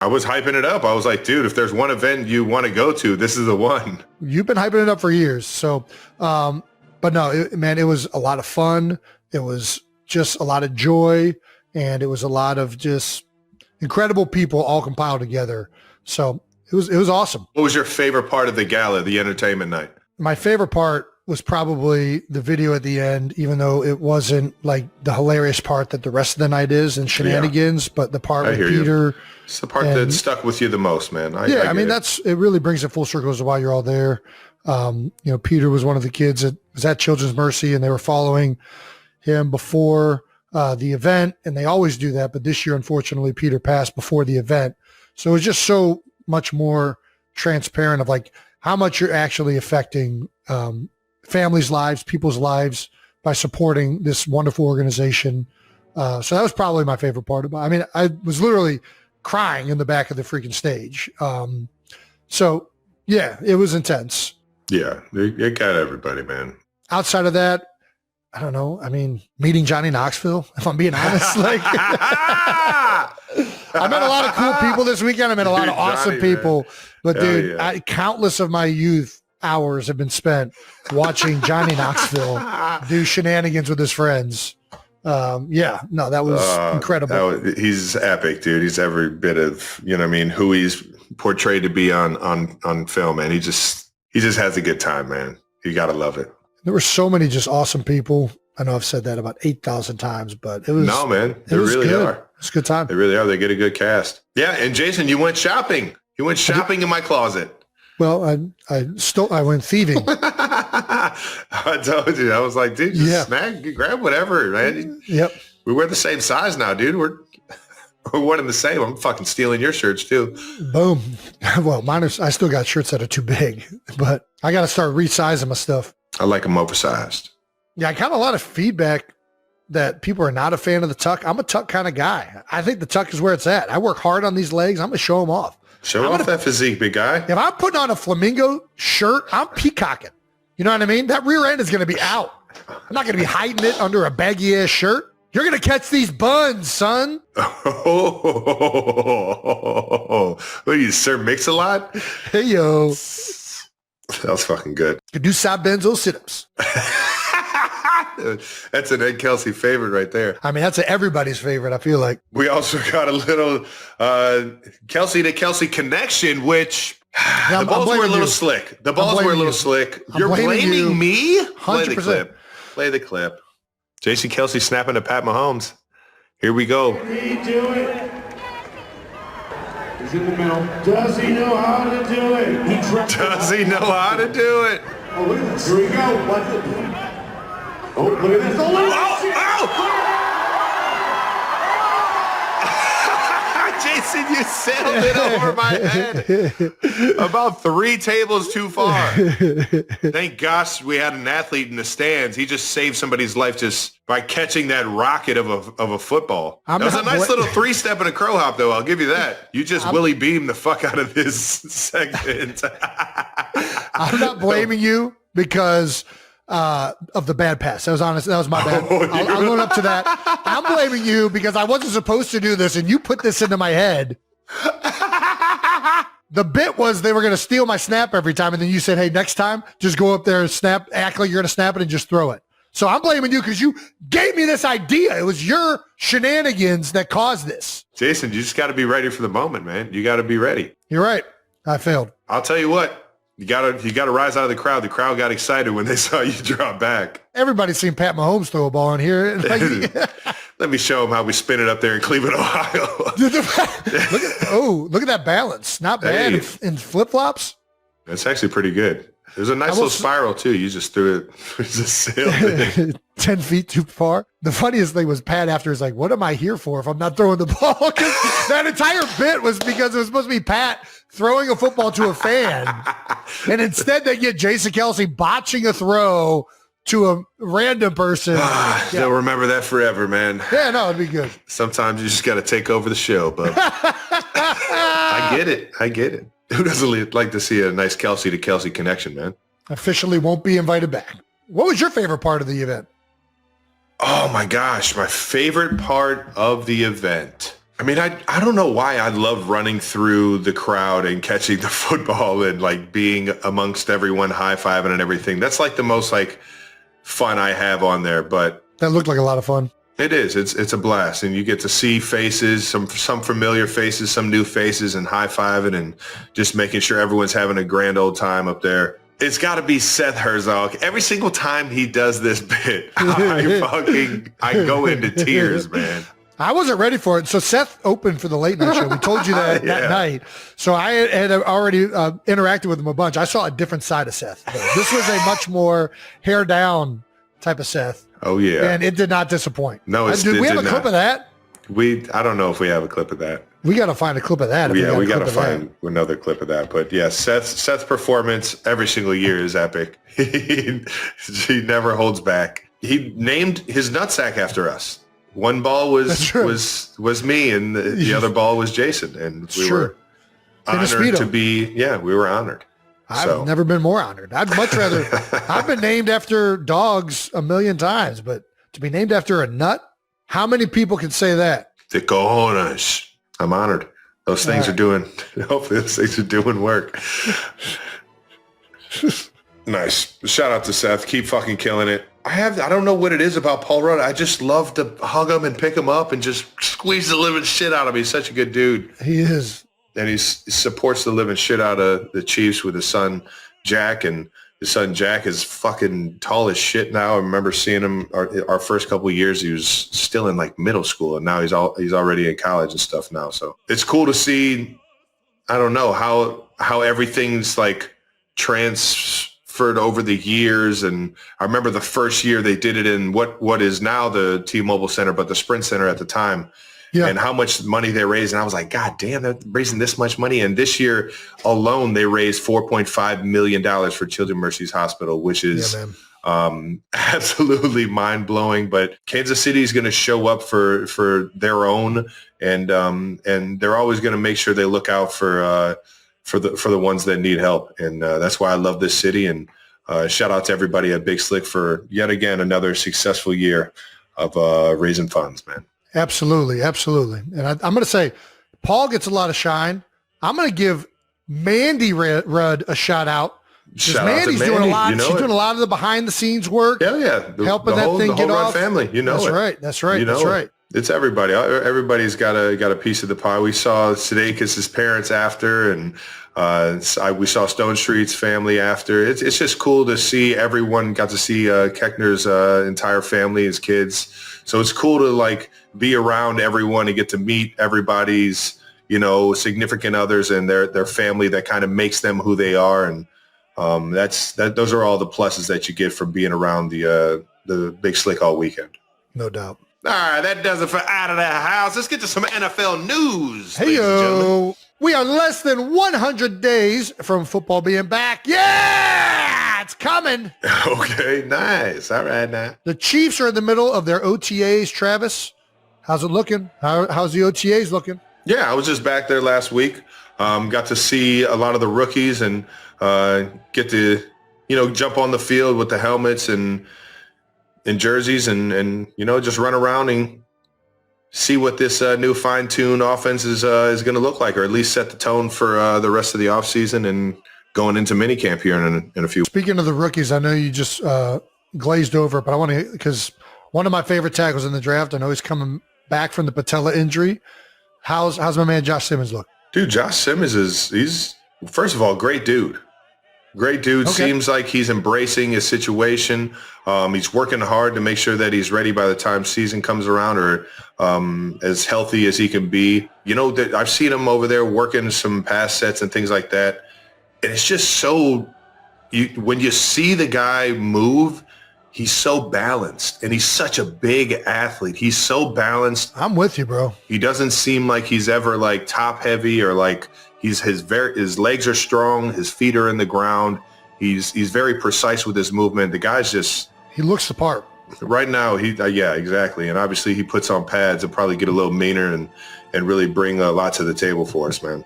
I was hyping it up. I was like, dude, if there's one event you want to go to, this is the one. You've been hyping it up for years. So, but no, man, it was a lot of fun. It was just a lot of joy, and it was a lot of just incredible people all compiled together. So it was awesome. What was your favorite part of the gala, the entertainment night? My favorite part was probably the video at the end, even though it wasn't like the hilarious part that the rest of the night is and shenanigans, but the part with Peter. It's the part that stuck with you the most, man. I mean, it really brings it full circle as to why you're all there. Peter was one of the kids that was at Children's Mercy, and they were following him before the event, and they always do that. But this year, unfortunately, Peter passed before the event. So it was just so much more transparent of like how much you're actually affecting families' lives, people's lives by supporting this wonderful organization. So that was probably my favorite part about it. I mean, I was literally crying in the back of the freaking stage. So yeah, it was intense. Yeah, it got everybody, man. Outside of that, I don't know. I mean, meeting Johnny Knoxville, if I'm being honest, like I met a lot of cool people this weekend. I met a lot of awesome people, but dude, countless of my youth hours have been spent watching Johnny Knoxville do shenanigans with his friends. That was incredible. He's epic, dude. He's every bit of, who he's portrayed to be on film, man. He just has a good time, man. You got to love it. There were so many just awesome people. I know I've said that about 8,000 times, but it was. No, man. They really are. It's a good time. They really are. They get a good cast. Yeah. And Jason, you went shopping. You went shopping in my closet. Well, I went thieving. I told you. I was like, dude, just grab whatever, man. Yep. We wear the same size now, dude. We're one and the same. I'm fucking stealing your shirts too. Boom. Well, I still got shirts that are too big, but I got to start resizing my stuff. I like them oversized. Yeah, I got a lot of feedback that people are not a fan of the tuck. I'm a tuck kind of guy. I think the tuck is where it's at. I work hard on these legs. I'm going to show them off. Show off that physique, big guy. If I'm putting on a flamingo shirt, I'm peacocking. You know what I mean? That rear end is going to be out. I'm not going to be hiding it under a baggy ass shirt. You're going to catch these buns, son. What are you, Sir Mix-a-Lot? Hey, yo. That was fucking good. Could do side benzo sit-ups. That's an Ed Kelce favorite right there. I mean, that's everybody's favorite, I feel like. We also got a little Kelce to Kelce connection, which the balls were a little slick. The balls were a little slick. You're blaming me? 100%. Play the clip. Jason Kelce snapping to Pat Mahomes. Here we go. Can he do it? He's in the middle. Does he know how to do it? Does he know how to do it? Oh, look at this. Here we go. Watch it. Oh, look at this. Oh! Jason, you sailed it over my head. About 3 tables too far. Thank gosh we had an athlete in the stands. He just saved somebody's life just by catching that rocket of a football. That was a nice little 3-step and a crow hop, though. I'll give you that. You just Willie beamed the fuck out of this segment. I'm not blaming you because of the bad pass. That was honest. That was my bad. I'll own up to that. I'm blaming you because I wasn't supposed to do this and you put this into my head. The bit was they were going to steal my snap every time. And then you said, hey, next time, just go up there and snap, act like you're going to snap it and just throw it. So I'm blaming you because you gave me this idea. It was your shenanigans that caused this. Jason, you just got to be ready for the moment, man. You got to be ready. You're right. I failed. I'll tell you what. You gotta rise out of the crowd. The crowd got excited when they saw you drop back. Everybody's seen Pat Mahomes throw a ball in here. Let me show them how we spin it up there in Cleveland, Ohio. Look at that balance. Not bad in flip-flops. That's actually pretty good. There's a nice little spiral, too. You just threw it. Just sailed it. 10 feet too far. The funniest thing was Pat after is like, what am I here for if I'm not throwing the ball? That entire bit was because it was supposed to be Pat throwing a football to a fan. And instead they get Jason Kelce botching a throw to a random person. They'll remember that forever, man. Yeah, no, it'd be good. Sometimes you just got to take over the show, bub. I get it. Who doesn't like to see a nice Kelce to Kelce connection, man? Officially won't be invited back. What was your favorite part of the event? Oh, my gosh. My favorite part of the event. I mean, I don't know why I love running through the crowd and catching the football and like being amongst everyone high-fiving and everything. That's like the most like fun I have on there, but That looked like a lot of fun. it is. It's a blast, and you get to see faces, some familiar faces, some new faces, and high-fiving and just making sure everyone's having a grand old time up there. It's got to be Seth Herzog. Every single time he does this bit, I go into tears, man. I wasn't ready for it. So Seth opened for the late night show. We told you that that night. So I had already interacted with him a bunch. I saw a different side of Seth. This was a much more hair down type of Seth. Oh yeah, and it did not disappoint. No, did we have a clip of that? I don't know if we have a clip of that. We got to find a clip of that. Yeah, we got to find another clip of that. But yeah, Seth's performance every single year is epic. He never holds back. He named his nutsack after us. One ball was me, and the other ball was Jason, and we were honored to be. Yeah, we were honored. I've never been more honored. I'd much rather. I've been named after dogs a million times, but to be named after a nut, how many people can say that? The cojones. I'm honored. Those things are doing. Hopefully, those things are doing work. Nice. Shout out to Seth. Keep fucking killing it. I don't know what it is about Paul Rudd. I just love to hug him and pick him up and just squeeze the living shit out of him. He's such a good dude. He is. And he supports the living shit out of the Chiefs with his son, Jack. And his son, Jack, is fucking tall as shit now. I remember seeing him our first couple of years. He was still in like middle school, and now he's already in college and stuff now. So it's cool to see, I don't know, how everything's like transferred over the years. And I remember the first year they did it in what is now the T-Mobile Center, but the Sprint Center at the time. Yeah. And how much money they raised. And I was like, God damn, they're raising this much money. And this year alone, they raised $4.5 million for Children's Mercy's Hospital, which is absolutely mind blowing. But Kansas City is going to show up for their own. And they're always going to make sure they look out for the ones that need help. And that's why I love this city. And shout out to everybody at Big Slick for yet again another successful year of raising funds, man. Absolutely. Absolutely. And I'm going to say Paul gets a lot of shine. I'm going to give Mandy Rudd a shout out. Mandy's doing a lot. She's doing a lot of the behind the scenes work. Yeah. Helping that thing get off. Family. That's right. That's right. It's everybody. Everybody's got a piece of the pie. We saw Sudeikis' parents after, and we saw Stone Street's family after. It's just cool to see everyone got to see Keckner's entire family, his kids. So it's cool to like be around everyone and get to meet everybody's, significant others and their family that kind of makes them who they are. And those are all the pluses that you get from being around the Big Slick all weekend. No doubt. All right, that does it for Out of the House. Let's get to some NFL news. Hey-yo. We are less than 100 days from football being back. Yeah, it's coming. Okay, nice. All right, now. The Chiefs are in the middle of their OTAs, Travis. How's it looking? How's the OTAs looking? Yeah, I was just back there last week. Got to see a lot of the rookies and get to, jump on the field with the helmets and jerseys and just run around and see what this new fine-tuned offense is going to look like, or at least set the tone for the rest of the offseason and going into minicamp here in a few. Speaking of the rookies, I know you just glazed over, but I want to, because one of my favorite tackles in the draft, I know he's coming back from the patella injury. How's my man Josh Simmons look? Dude, Josh Simmons he's first of all, great dude. Great dude. Okay. Seems like he's embracing his situation. He's working hard to make sure that he's ready by the time season comes around, or as healthy as he can be. I've seen him over there working some pass sets and things like that. And it's just so, when you see the guy move, he's so balanced, and he's such a big athlete. He's so balanced. I'm with you, bro. He doesn't seem like he's ever like top heavy, or like his legs are strong. His feet are in the ground. He's very precise with his movement. The guy's he looks the part right now. Yeah, exactly. And obviously he puts on pads and probably get a little meaner and really bring a lot to the table for us, man.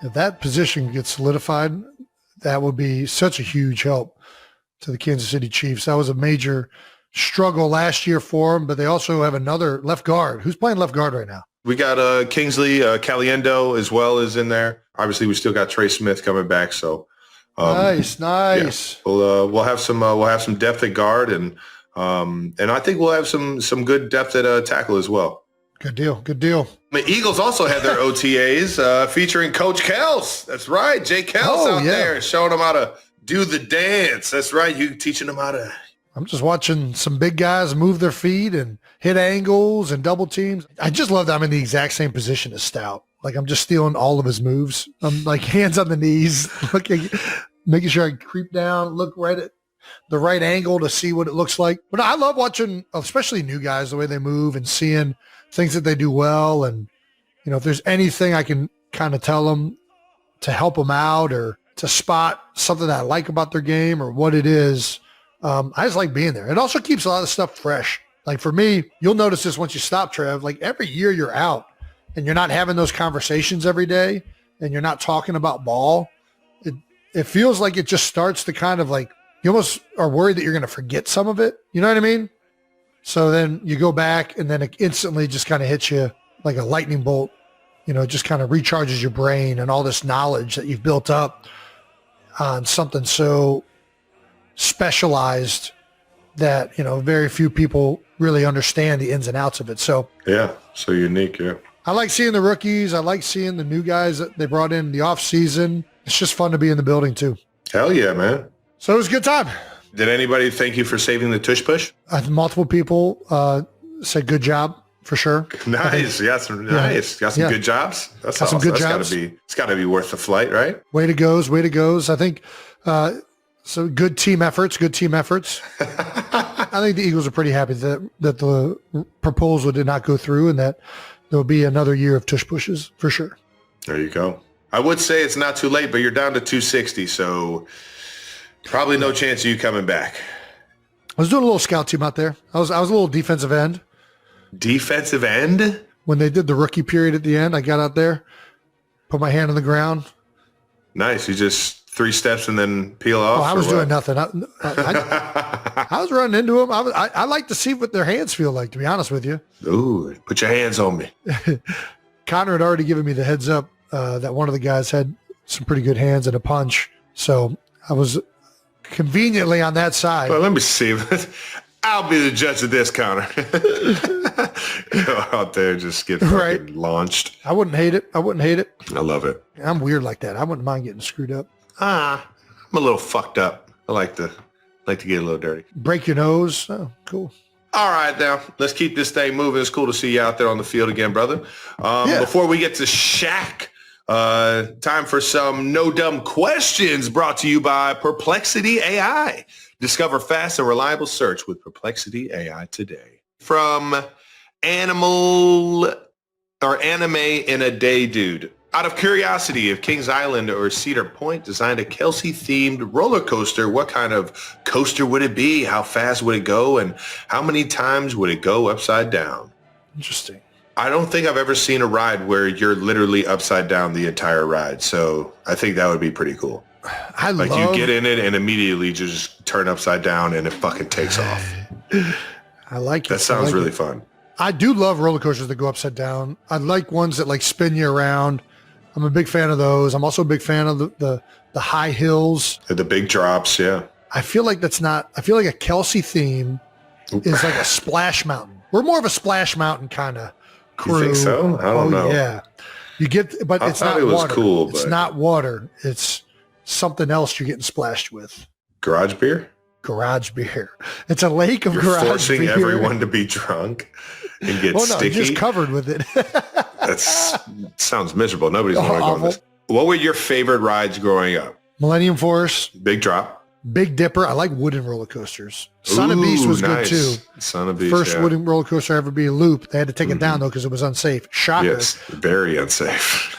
If that position gets solidified, that would be such a huge help to the Kansas City Chiefs. That was a major struggle last year for them, but they also have another left guard. Who's playing left guard right now? We got Kingsley Caliendo as well as in there. Obviously, we still got Trey Smith coming back. So nice. Yeah, we'll have some depth at guard, and I think we'll have some good depth at tackle as well. Good deal. The Eagles also had their OTAs featuring Coach Kelce. That's right, Jay Kelce there showing them how to do the dance. That's right, you teaching them how to. I'm just watching some big guys move their feet and hit angles and double teams. I just love that I'm in the exact same position as Stout. Like I'm just stealing all of his moves. I'm like hands on the knees, making sure I creep down, look right at the right angle to see what it looks like. But I love watching, especially new guys, the way they move and seeing things that they do well. And, if there's anything I can kind of tell them to help them out or to spot something that I like about their game or what it is, I just like being there. It also keeps a lot of stuff fresh. Like for me, you'll notice this once you stop, Trev, like every year you're out and you're not having those conversations every day and you're not talking about ball. It feels like it just starts to kind of like, you almost are worried that you're going to forget some of it. You know what I mean? So then you go back and then it instantly just kind of hits you like a lightning bolt. It just kind of recharges your brain and all this knowledge that you've built up on something so specialized that, very few people really understand the ins and outs of it. So yeah, so unique. Yeah. I like seeing the rookies. I like seeing the new guys that they brought in the off season. It's just fun to be in the building too. Hell yeah, man. So it was a good time. Did anybody thank you for saving the tush push? Multiple people said good job for sure. Nice. Got some good jobs. That's awesome. Some good jobs. It's gotta be worth the flight, right? Way to goes. I think so good team efforts. I think the Eagles are pretty happy that the proposal did not go through and that there'll be another year of tush pushes for sure. There you go. I would say it's not too late, but you're down to 260, so probably no chance of you coming back. I was doing a little scout team out there. I was a little defensive end. Defensive end? When they did the rookie period at the end, I got out there, put my hand on the ground. Nice. You just 3 steps and then peel off? Oh, I was doing nothing. I was running into them. I like to see what their hands feel like, to be honest with you. Ooh, put your hands on me. Connor had already given me the heads up that one of the guys had some pretty good hands and a punch. So I was conveniently on that side. Well, let me see. I'll be the judge of this, Connor. Go out there, just get fucking launched. I wouldn't hate it. I love it. I'm weird like that. I wouldn't mind getting screwed up. I'm a little fucked up. I like to get a little dirty. Break your nose. Oh, cool. All right, now let's keep this thing moving. It's cool to see you out there on the field again, brother. Before we get to Shaq, time for some no dumb questions brought to you by Perplexity AI. Discover fast and reliable search with Perplexity AI today. From Anime in a Day Dude. Out of curiosity, if Kings Island or Cedar Point designed a Kelce-themed roller coaster, what kind of coaster would it be? How fast would it go? And how many times would it go upside down? Interesting. I don't think I've ever seen a ride where you're literally upside down the entire ride. So I think that would be pretty cool. You get in it and immediately just turn upside down and it fucking takes off. I like it. That sounds really fun. I do love roller coasters that go upside down. I like ones that like spin you around. I'm a big fan of those. I'm also a big fan of the high hills. The big drops, yeah. I feel like a Kelce theme is like a Splash Mountain. We're more of a Splash Mountain kind of crew. You think so? I don't know. Yeah. But it's not water. Cool, it's not water. It's something else you're getting splashed with. Garage beer? Garage beer. It's a lake of garage beer. Forcing everyone to be drunk and get sticky. Just covered with it. That sounds miserable. Nobody's going to go on this. What were your favorite rides growing up? Millennium Force. Big Drop. Big Dipper. I like wooden roller coasters. Son of Beast was good too. Son of Beast. First wooden roller coaster ever be a loop. They had to take it down though because it was unsafe. Shocker. Yes, very unsafe.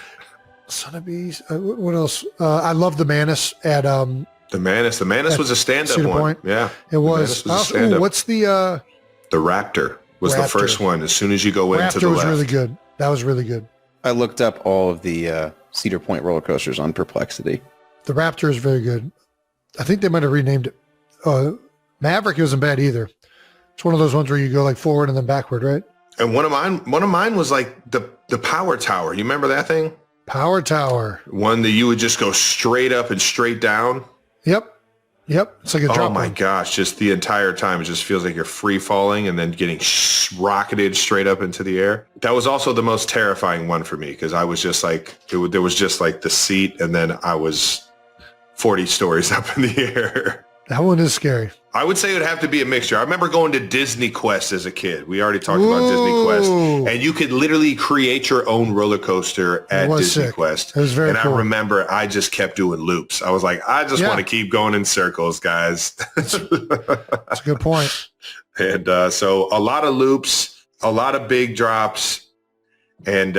Son of Beast. What else? I love the Manus at the Manus. The Manus was a stand-up one. Point. Yeah, it was. What's the Raptor was the first one. As soon as you go into the Raptor was left. really good. That was really good. I looked up all of the Cedar Point roller coasters on Perplexity. The Raptor is very good. I think they might have renamed it. Maverick isn't bad either. It's one of those ones where you go like forward and then backward, right? And one of mine was like the Power Tower. You remember that thing? Power Tower. One that you would just go straight up and straight down. Yep. It's like a drop. Oh my gosh. Just the entire time. It just feels like you're free falling and then getting rocketed straight up into the air. That was also the most terrifying one for me because I was just like, there was just like the seat and then I was 40 stories up in the air. That one is scary. I would say it would have to be a mixture. I remember going to Disney Quest as a kid. We already talked about Disney Quest. And you could literally create your own roller coaster at Disney Quest. It was very cool. I remember I just kept doing loops. I was like, I just want to keep going in circles, guys. That's a good point. And so a lot of loops, a lot of big drops, and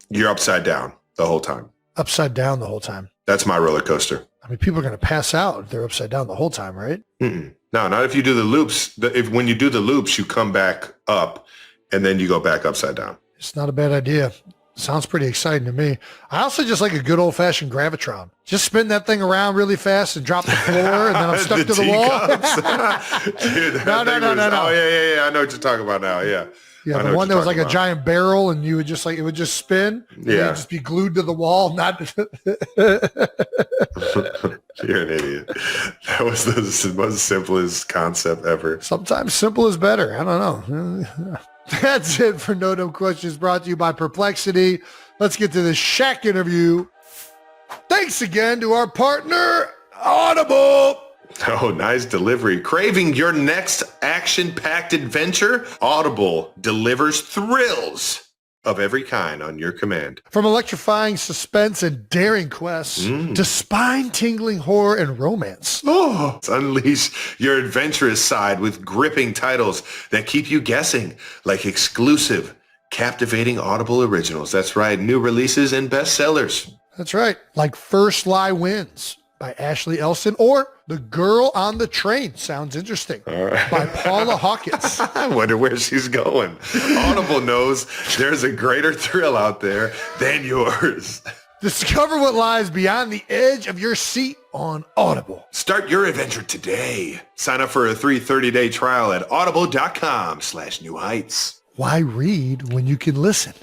you're upside down the whole time. Upside down the whole time. That's my roller coaster. I mean, people are going to pass out if they're upside down the whole time, right? Mm-mm. No, not if you do the loops. When you do the loops, you come back up and then you go back upside down. It's not a bad idea. Sounds pretty exciting to me. I also just like a good old-fashioned Gravitron. Just spin that thing around really fast and drop the floor, and then I'm stuck to the wall. Dude, no. Oh, yeah. I know what you're talking about now. Yeah. Yeah, the one that was like a giant barrel, and you would just like, it would just spin. Yeah. It would just be glued to the wall. Not. You're an idiot. That was the most simplest concept ever. Sometimes simple is better. I don't know. That's it for No Dumb Questions, brought to you by Perplexity. Let's get to the Shaq interview. Thanks again to our partner, Audible. Oh, nice delivery. Craving your next action-packed adventure? Audible delivers thrills of every kind on your command. From electrifying suspense and daring quests to spine-tingling horror and romance. Oh, unleash your adventurous side with gripping titles that keep you guessing, like exclusive, captivating Audible originals. That's right, new releases and bestsellers. That's right, like First Lie Wins by Ashley Elson, or The Girl on the Train, sounds interesting, by Paula Hawkins. I wonder where she's going. Audible knows there's a greater thrill out there than yours. Discover what lies beyond the edge of your seat on Audible. Start your adventure today. Sign up for a 30-day trial at audible.com/new heights. Why read when you can listen?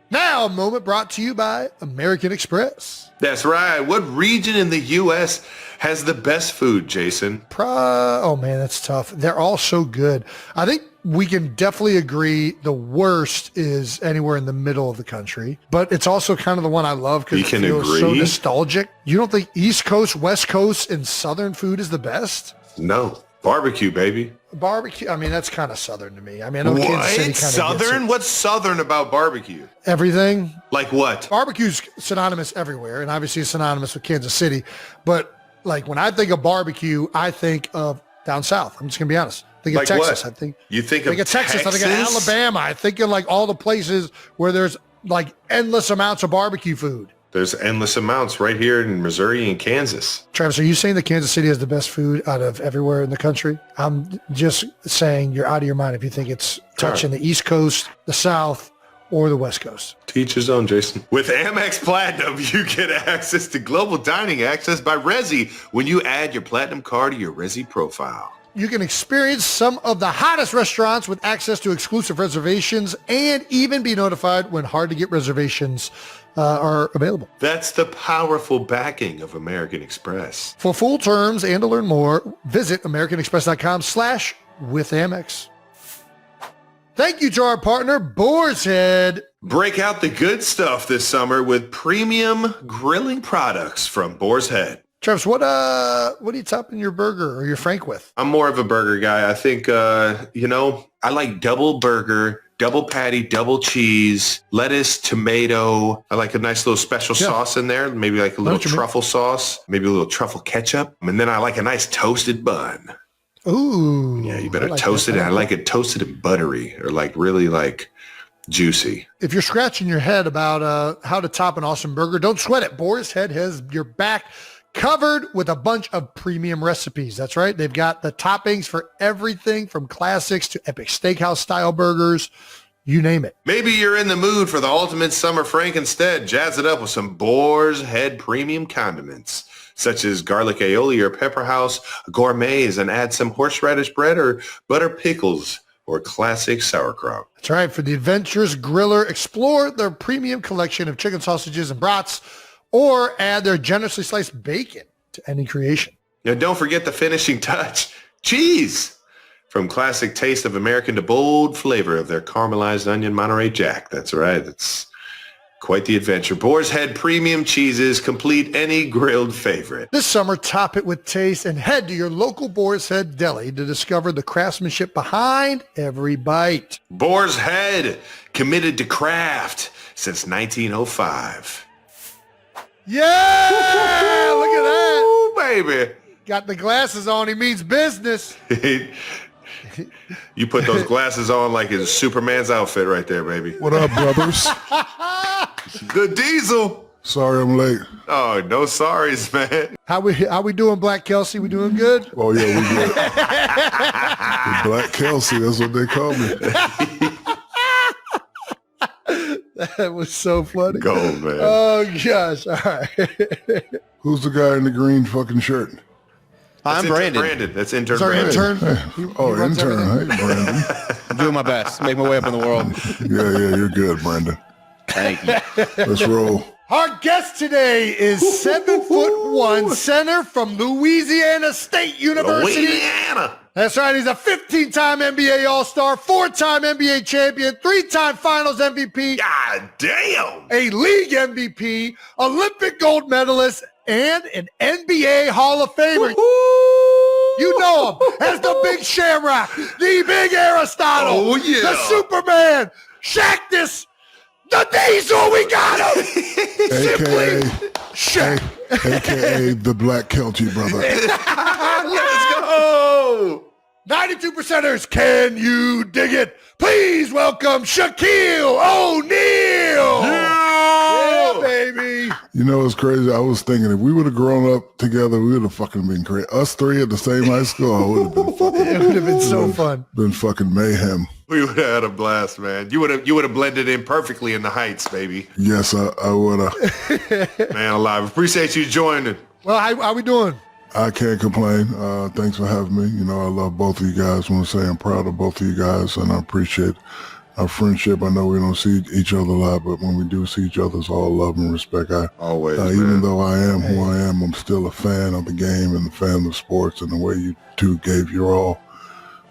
Now, a moment brought to you by American Express. That's right. What region in the U.S. has the best food, Jason? Oh, man, that's tough. They're all so good. I think we can definitely agree the worst is anywhere in the middle of the country. But it's also kind of the one I love because it feels so nostalgic. You don't think East Coast, West Coast, and Southern food is the best? No. Barbecue, baby. Barbecue, I mean, that's kind of Southern to me. I mean, I know Kansas City kind of Southern? What's Southern about barbecue? Everything. Like what? Barbecue's synonymous everywhere, and obviously it's synonymous with Kansas City. But like when I think of barbecue, I think of down south. I'm just going to be honest. I think of Texas. What? I think of Texas. I think of Alabama. I think of like all the places where there's like endless amounts of barbecue food. There's endless amounts right here in Missouri and Kansas. Travis, are you saying that Kansas City has the best food out of everywhere in the country? I'm just saying you're out of your mind if you think it's touching the East Coast, the South, or the West Coast. To each his own, Jason. With Amex Platinum, you get access to global dining access by Resy when you add your Platinum card to your Resy profile. You can experience some of the hottest restaurants with access to exclusive reservations and even be notified when hard-to-get reservations are available. That's the powerful backing of American Express. For full terms and to learn more, visit americanexpress.com/withamex. Thank you to our partner, Boar's Head. Break out the good stuff this summer with premium grilling products from Boar's Head. Travis, what are you topping your burger or your Frank with? I'm more of a burger guy. I think, I like double burger, double patty, double cheese, lettuce, tomato. I like a nice little special sauce in there. Maybe like a little truffle sauce, maybe a little truffle ketchup. And then I like a nice toasted bun. Ooh. Yeah, you better toast it. I like it toasted and buttery or like really like juicy. If you're scratching your head about how to top an awesome burger, don't sweat it. Boar's Head has your back covered with a bunch of premium recipes. That's right. They've got the toppings for everything from classics to epic steakhouse style burgers, you name it. Maybe you're in the mood for the ultimate summer Frank instead. Jazz it up with some Boar's Head premium condiments, such as garlic aioli or pepper house gourmets, and add some horseradish bread or butter pickles or classic sauerkraut. That's right. For the adventurous griller, explore their premium collection of chicken sausages and brats, or add their generously sliced bacon to any creation. Now, don't forget the finishing touch, cheese. From classic taste of American to bold flavor of their caramelized onion Monterey Jack. That's right. It's quite the adventure. Boar's Head premium cheeses complete any grilled favorite. This summer, top it with taste and head to your local Boar's Head deli to discover the craftsmanship behind every bite. Boar's Head, committed to craft since 1905. Yeah! Look at that. Ooh, baby. Got the glasses on. He means business. You put those glasses on like it's Superman's outfit right there, baby. What up, brothers? The Diesel. Sorry I'm late. Oh, no sorries, man. How we doing, Black Kelce? We doing good? Oh, yeah, we good. The Black Kelce, that's what they call me. That was so funny. Go, man. Oh, gosh. All right. Who's the guy in the green fucking shirt? I'm Brandon. That's intern Sorry, Brandon. intern. Hey. He runs Intern. everything. Hey, Brandon. I'm doing my best. Make my way up in the world. Yeah, you're good, Brandon. Thank you. Let's roll. Our guest today is 7'1" center from Louisiana State University. Louisiana. That's right. He's a 15-time NBA All-Star, 4-time NBA champion, 3-time Finals MVP, God damn. a league MVP, Olympic gold medalist, and an NBA Hall of Famer. You know him as the Big Shamrock, the Big Aristotle, Oh, yeah. the Superman, Shaqtus, the Diesel. We got him. AKA, Shaq. AKA the Black Kelce brother. Let's go. 92%ers, can you dig it? Please welcome Shaquille O'Neal. Yeah, baby. You know, it's crazy. I was thinking if we would have grown up together, we would have fucking been crazy. Us three at the same high school, I would have been fucking. It would have been so fun. Been fucking mayhem. We would have had a blast, man. You would have blended in perfectly in the Heights, baby. Yes, I would have. Man alive. Appreciate you joining. Well, how we doing? I can't complain. Thanks for having me. You know, I love both of you guys. I want to say I'm proud of both of you guys, and I appreciate our friendship. I know we don't see each other a lot, but when we do see each other, it's all love and respect. Always, even though I am who I am, I'm still a fan of the game and a fan of sports, and the way you two gave your all,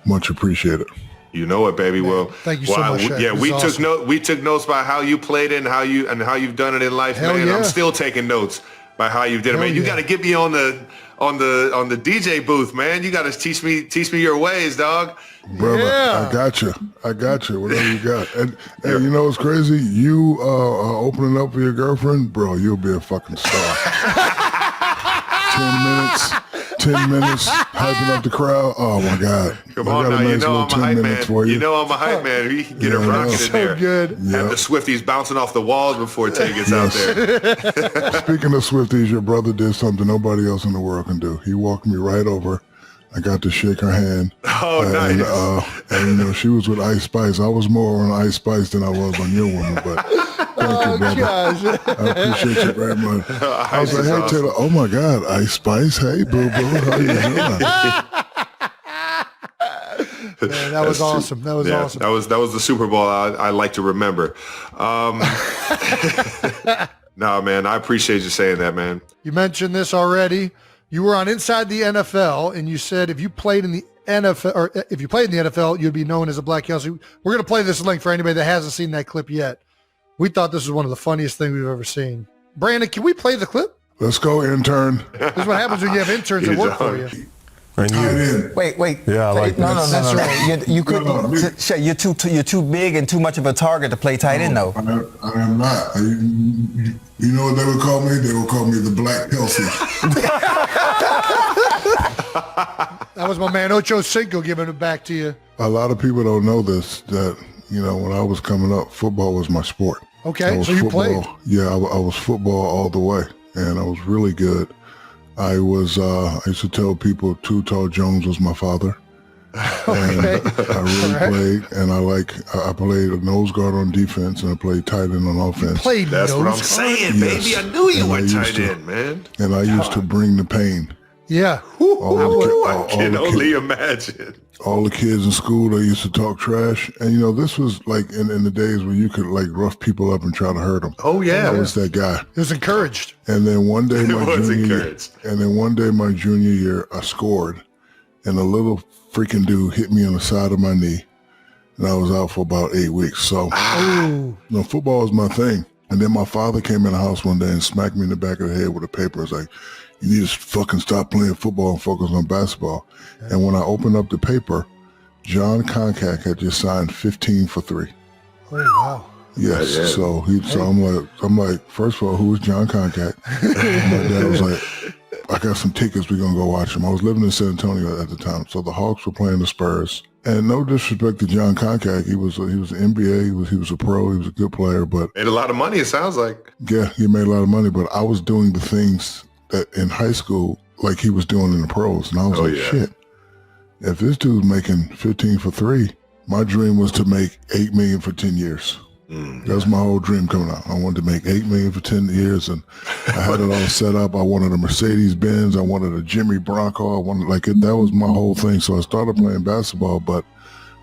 much appreciated. You know it, baby. Well, thank you so much, Shaq. Yeah, This we is took awesome. We took notes by how you played it and how you've done it in life, Hell man. yeah. I'm still taking notes by how you did it, Hell man. You yeah. got to get me on the DJ booth, man. You got to teach me your ways, dog. Brother, Yeah. I got you. Whatever you got. And you know what's crazy? You opening up for your girlfriend, bro, you'll be a fucking star. 10 minutes, hyping up the crowd. Oh my God. Come I on got now, a nice you know little I'm a 10 hype minutes man. for you. You know I'm a hype man. You can get Yeah, a I know. rocket in So there. good. Have Yep. the Swifties bouncing off the walls before Tay gets out there. Speaking of Swifties, your brother did something nobody else in the world can do. He walked me right over. I got to shake her hand. Oh, and, nice. And you know, she was with Ice Spice. I was more on Ice Spice than I was on your woman, but thank you, brother. Gosh. I appreciate you very much. I was Ice like, is hey, awesome. Taylor, oh my God, Ice Spice. Hey, boo-boo, how you doing? Man, that was awesome. That was awesome. That was the Super Bowl I like to remember. No, man, I appreciate you saying that, man. You mentioned this already. You were on Inside the NFL, and you said if you played in the NFL, you'd be known as a Black Kelce. We're going to play this link for anybody that hasn't seen that clip yet. We thought this was one of the funniest things we've ever seen. Brandon, can we play the clip? Let's go, intern. This is what happens when you have interns that work for you. And Tight you, end. Wait. Yeah, I like no, that. no. That's You couldn't. No, no, Shay, you're too big and too much of a target to play tight end, though. I am not. You know what they would call me? They would call me the Black Kelce. That was my man Ocho Cinco giving it back to you. A lot of people don't know this, that, you know, when I was coming up, football was my sport. Okay, I was so you football. played. Yeah, I was football all the way, and I was really good. I used to tell people Too Tall Jones was my father. And I really played, and I played a nose guard on defense, and I played tight end on offense. Played That's what I'm nose saying, Yes. baby. I knew you And I went used tight to- end, man. And I used to bring the pain. Yeah. I can only imagine. All the kids in school, they used to talk trash. And, you know, this was like in the days when you could like rough people up and try to hurt them. Oh, yeah. I was that guy. It was encouraged. And then one day, It was my junior year, I scored. And a little freaking dude hit me on the side of my knee. And I was out for about 8 weeks. So, you know, football was my thing. And then my father came in the house one day and smacked me in the back of the head with a paper. It's like, you need to fucking stop playing football and focus on basketball. And when I opened up the paper, John Concac had just signed 15 for 3. Oh, wow. Yes. So I'm like, first of all, who is John Concac? My dad was like, I got some tickets. We're gonna go watch him. I was living in San Antonio at the time, so the Hawks were playing the Spurs. And no disrespect to John Concac, he was an NBA. He was a pro. He was a good player, but made a lot of money. It sounds like. Yeah, he made a lot of money. But I was doing the things that in high school, like he was doing in the pros, and I was shit. If this dude's making 15 for 3, my dream was to make $8 million for 10 years. That was my whole dream coming out. I wanted to make $8 million for 10 years, and I had it all set up. I wanted a Mercedes Benz. I wanted a Jimmy Bronco. I wanted that was my whole thing. So I started playing basketball, but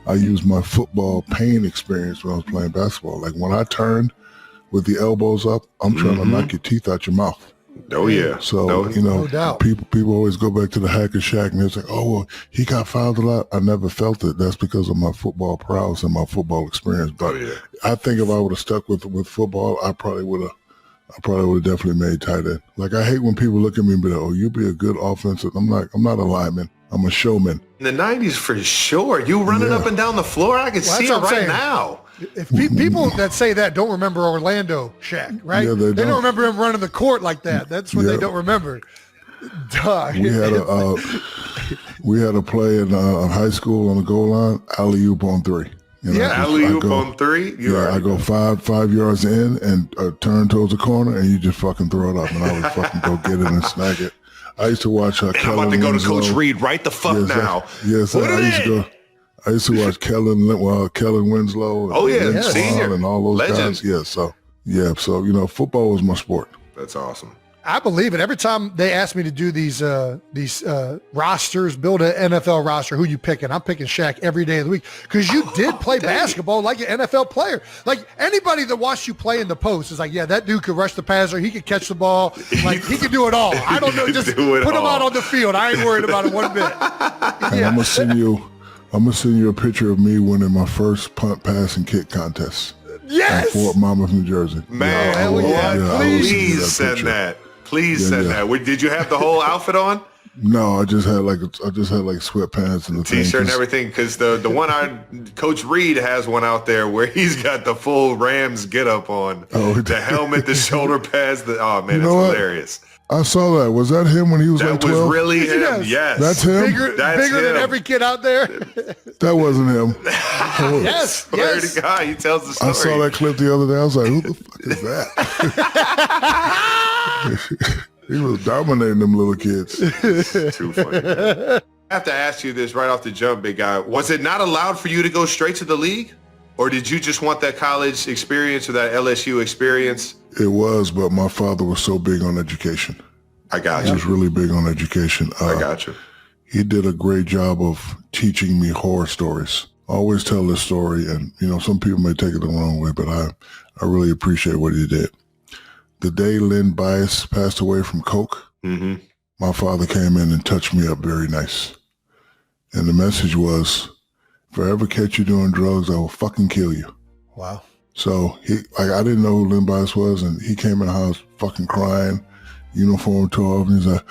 I used my football pain experience when I was playing basketball. Like when I turned with the elbows up, I'm trying to knock your teeth out your mouth. Oh yeah. So no doubt. People always go back to the hack and shack, and they're like, "Oh, well, he got fouled a lot." I never felt it. That's because of my football prowess and my football experience. But I think if I would have stuck with football, I probably would have definitely made tight end. Like I hate when people look at me and be like, "Oh, you'd be a good offensive." I'm not a lineman. I'm a showman. In the 90s, for sure. You running up and down the floor, I can see it right now. If people that say that don't remember Orlando Shaq, right? Yeah, they don't remember him running the court like that. That's what they don't remember. Duh. We had a play in high school on the goal line, alley-oop on 3. You know, alley-oop on 3? I go 5 yards in and turn towards the corner, and you just fucking throw it up, and I would fucking go get it and snag it. I used to watch I'm about to go to Coach Reed right the fuck now. I used to watch Kellen Winslow. Senior. And all those Legends. guys. So you know, football was my sport. That's awesome. I believe it. Every time they ask me to do these rosters, build an NFL roster, who you picking? I'm picking Shaq every day of the week because you did play basketball like an NFL player. Like anybody that watched you play in the post is like, yeah, that dude could rush the passer, he could catch the ball, like he could do it all. I don't know, just put him out on the field. I ain't worried about it one bit. Yeah. I'm gonna send you a picture of me winning my first punt, pass, and kick contest. Yes, in Fort Monmouth, New Jersey. Man, please send that. Please send that. Did you have the whole outfit on? No, I just had like sweatpants and the T-shirt and everything. Because the one Coach Reed has one out there where he's got the full Rams get up on. The helmet, the shoulder pads. Oh man, it's hilarious. I saw that. Was that him when he was like 12? That was really him. Yes. That's him? Bigger than every kid out there. That wasn't him. Yes. Swear to God, he tells the story. I saw that clip the other day. I was like, who the fuck is that? He was dominating them little kids. Too funny. Man. I have to ask you this right off the jump, big guy. Was it not allowed for you to go straight to the league? Or did you just want that college experience or that LSU experience? It was, but my father was so big on education. I got you. He was really big on education. I got you. He did a great job of teaching me horror stories. I always tell this story, and you know, some people may take it the wrong way, but I really appreciate what he did. The day Lynn Bias passed away from coke, my father came in and touched me up very nice. And the message was, if I ever catch you doing drugs, I will fucking kill you. Wow. So I didn't know who Lynn Bias was, and he came in the house fucking crying, uniform tore off, and he's like,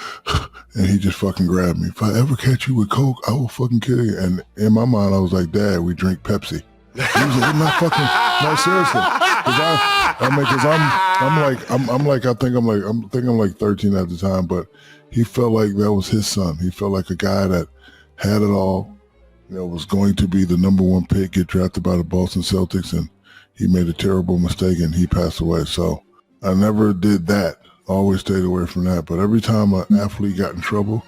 and he just fucking grabbed me. If I ever catch you with coke, I will fucking kill you. And in my mind, I was like, Dad, we drink Pepsi. He was like, no, seriously. I'm like 13 at the time, but he felt like that was his son. He felt like a guy that had it all, you know, was going to be the number 1 pick, get drafted by the Boston Celtics, and he made a terrible mistake and he passed away. So I never did that. I always stayed away from that. But every time an athlete got in trouble,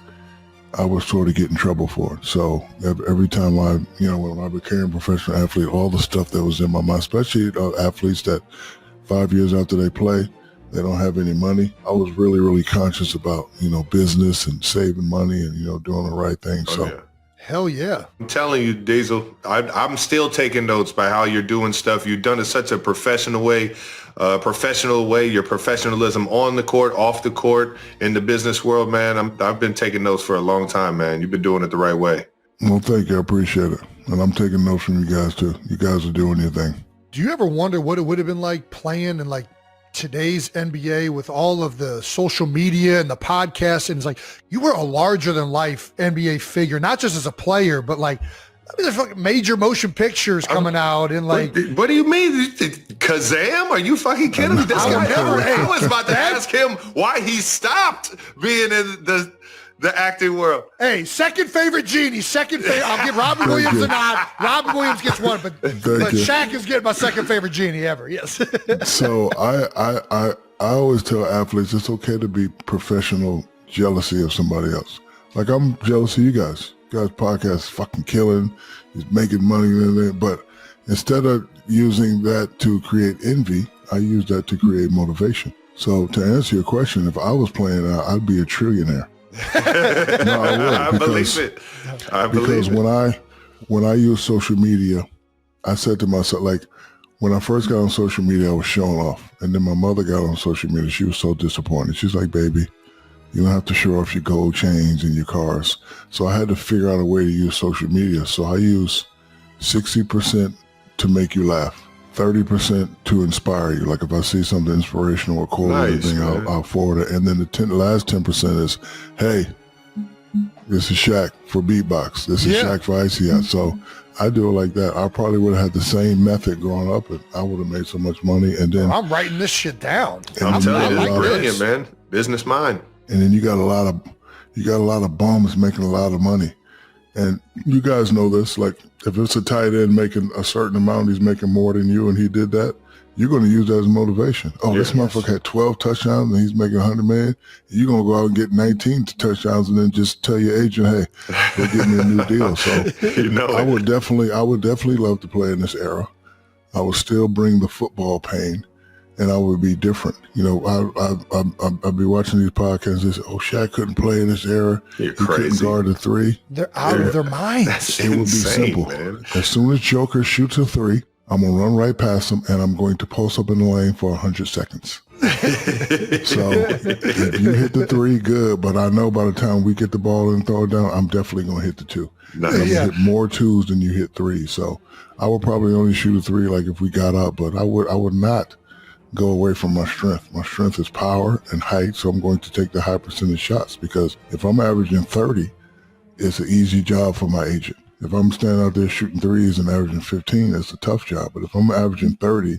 I was sort of get in trouble for it. So every time when I became a professional athlete, all the stuff that was in my mind, especially athletes that 5 years after they play, They don't have any money. I was really, really conscious about, business and saving money and, doing the right thing. Oh, So yeah. Hell yeah. I'm telling you, Diesel, I'm still taking notes by how you're doing stuff. You've done it such a professional way, your professionalism on the court, off the court, in the business world, man. I've been taking notes for a long time, man. You've been doing it the right way. well, thank you. I appreciate it. And I'm taking notes from you guys too. You guys are doing your thing. Do you ever wonder what it would have been like playing in like today's NBA with all of the social media and the podcasts? And it's like, you were a larger than life NBA figure, not just as a player, but like, there's fucking major motion pictures coming out and like. What do you mean? Kazam? Are you fucking kidding me? This guy I was about to ask him why he stopped being in the acting world. Hey, second favorite genie, I'll give Robin Williams a nod. Robin Williams gets one, but Shaq is getting my second favorite genie ever. Yes. So I always tell athletes it's okay to be professional jealousy of somebody else. Like I'm jealous of you guys. You guys' podcast is fucking killing. He's making money in there. But instead of using that to create envy, I use that to create motivation. So to answer your question, if I was playing out, I'd be a trillionaire. No, I would. I believe it. Because when I use social media, I said to myself, like, when I first got on social media, I was showing off. And then my mother got on social media. She was so disappointed. She's like, baby, you don't have to show off your gold chains and your cars. So I had to figure out a way to use social media. So I use 60% to make you laugh, 30% to inspire you. Like if I see something inspirational or cool or anything, I'll forward it. And then the last 10% is, hey, this is Shaq for beatbox. This is Shaq for Icy Hot. So I do it like that. I probably would have had the same method growing up, and I would have made so much money. And then I'm writing this shit down. I'm telling you, it's brilliant, man. Business mind. And then you got a lot of bums making a lot of money. And you guys know this, like if it's a tight end making a certain amount, he's making more than you and he did that, you're going to use that as motivation. Oh, this motherfucker had 12 touchdowns and he's making 100 million. You're going to go out and get 19 touchdowns and then just tell your agent, hey, go get me a new deal. So I would definitely love to play in this era. I would still bring the football pain. And I would be different. I'd be watching these podcasts and say, oh, Shaq couldn't play in this era. You're he couldn't crazy. guard the three. They're out of their minds. It would be simple. Man. As soon as Joker shoots a three, I'm going to run right past him and I'm going to post up in the lane for 100 seconds. So if you hit the three, good. But I know by the time we get the ball and throw it down, I'm definitely going to hit the two. Nice. I'm going to hit more twos than you hit threes. So I would probably only shoot a three like if we got up, but I would not go away from my strength. My strength is power and height, so I'm going to take the high percentage shots because if I'm averaging 30, it's an easy job for my agent. If I'm standing out there shooting threes and averaging 15, it's a tough job. But if I'm averaging 30,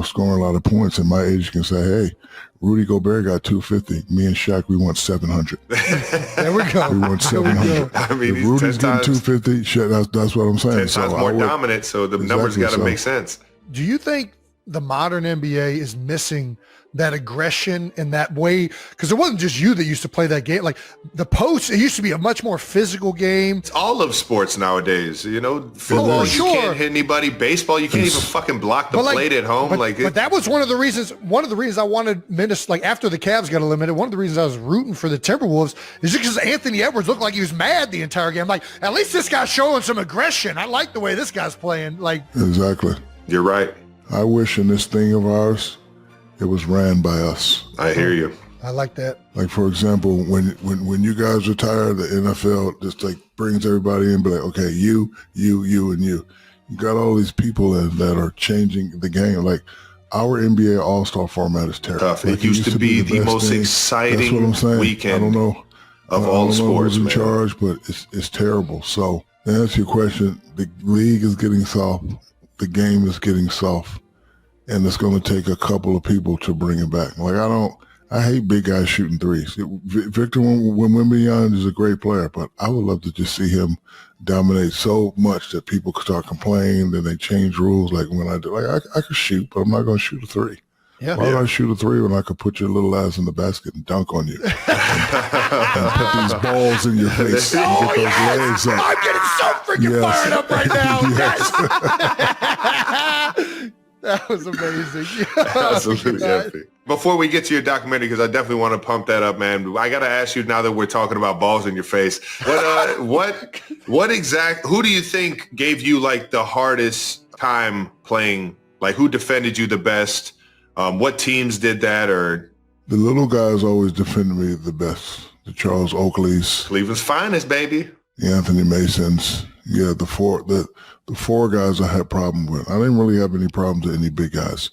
scoring a lot of points, and my agent can say, hey, Rudy Gobert got 250. Me and Shaq, we want 700. There we go. We want 700. I mean, if Rudy's getting 250, shit, that's what I'm saying. 10 times more dominant, so the numbers got to make sense. Do you think the modern NBA is missing that aggression in that way? Because it wasn't just you that used to play that game. Like the post, it used to be a much more physical game. It's all of sports nowadays. Football, you can't hit anybody. Baseball, you can't even fucking block the plate at home. But that was one of the reasons I wanted Minnesota, like after the Cavs got eliminated, one of the reasons I was rooting for the Timberwolves is just because Anthony Edwards looked like he was mad the entire game. Like, at least this guy's showing some aggression. I like the way this guy's playing. Like, Exactly. You're right. I wish in this thing of ours, it was ran by us. I hear you. I like that. Like, for example, when you guys retire, the NFL just like brings everybody in, be like, okay, you, and you. You got all these people that are changing the game. Like, our NBA All-Star format is terrible. Tough. Like, It used to be the most exciting That's what I'm saying. weekend I don't know of all sports, who's in man. charge, but it's terrible. So to answer your question, the league is getting soft. The game is getting soft, and it's going to take a couple of people to bring it back. Like, I hate big guys shooting threes. Victor Wembanyama is a great player, but I would love to just see him dominate so much that people could start complaining, then they change rules. Like when I do, like I could shoot, but I'm not going to shoot a three. Yeah. Why would I shoot a three when I could put your little ass in the basket and dunk on you and put these balls in your face and get those legs up? I'm getting so freaking fired up right now. Yes. That was amazing. Absolutely epic. Before we get to your documentary, because I definitely want to pump that up, man. I got to ask you now that we're talking about balls in your face. Who do you think gave you like the hardest time playing? Like who defended you the best? What teams did that? Or the little guys always defended me the best. The Charles Oakleys, Cleveland's finest, baby. the Anthony Masons. Yeah, the four guys I had problem with. I didn't really have any problems with any big guys.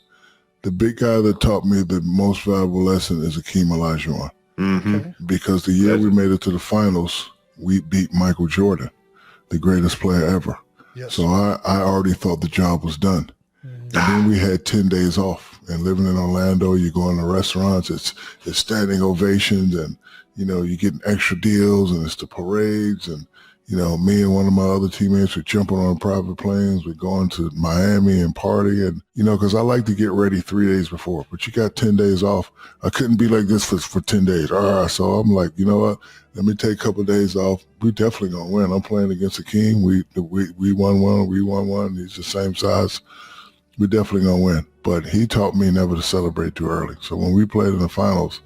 The big guy that taught me the most valuable lesson is Akeem Olajuwon. Mm-hmm. Because the year we made it to the finals, we beat Michael Jordan, the greatest player ever. Yes. So I already thought the job was done. And then we had 10 days off. And living in Orlando, you go in the restaurants, it's standing ovations, and you're getting extra deals, and it's the parades, and me and one of my other teammates were jumping on private planes. We're going to Miami and party, and because I like to get ready 3 days before. But you got 10 days off. I couldn't be like this for 10 days. So I'm like, you know what? Let me take a couple of days off. We definitely gonna win. I'm playing against Akeem. We won one. We won one. He's the same size. We definitely gonna win. But he taught me never to celebrate too early. So when we played in the finals,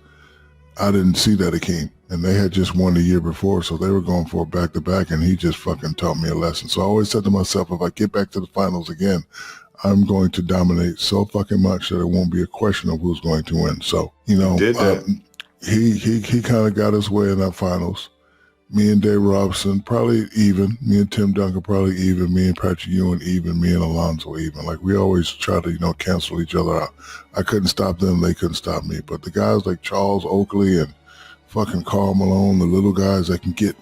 I didn't see that Akeem. And they had just won the year before, so they were going for a back-to-back, and he just fucking taught me a lesson. So I always said to myself, if I get back to the finals again, I'm going to dominate so fucking much that it won't be a question of who's going to win. So, he kind of got his way in that finals. Me and Dave Robinson, probably even. Me and Tim Duncan, probably even. Me and Patrick Ewing, even. Me and Alonzo, even. Like, we always try to, cancel each other out. I couldn't stop them. They couldn't stop me. But the guys like Charles Oakley and fucking Karl Malone, the little guys that can get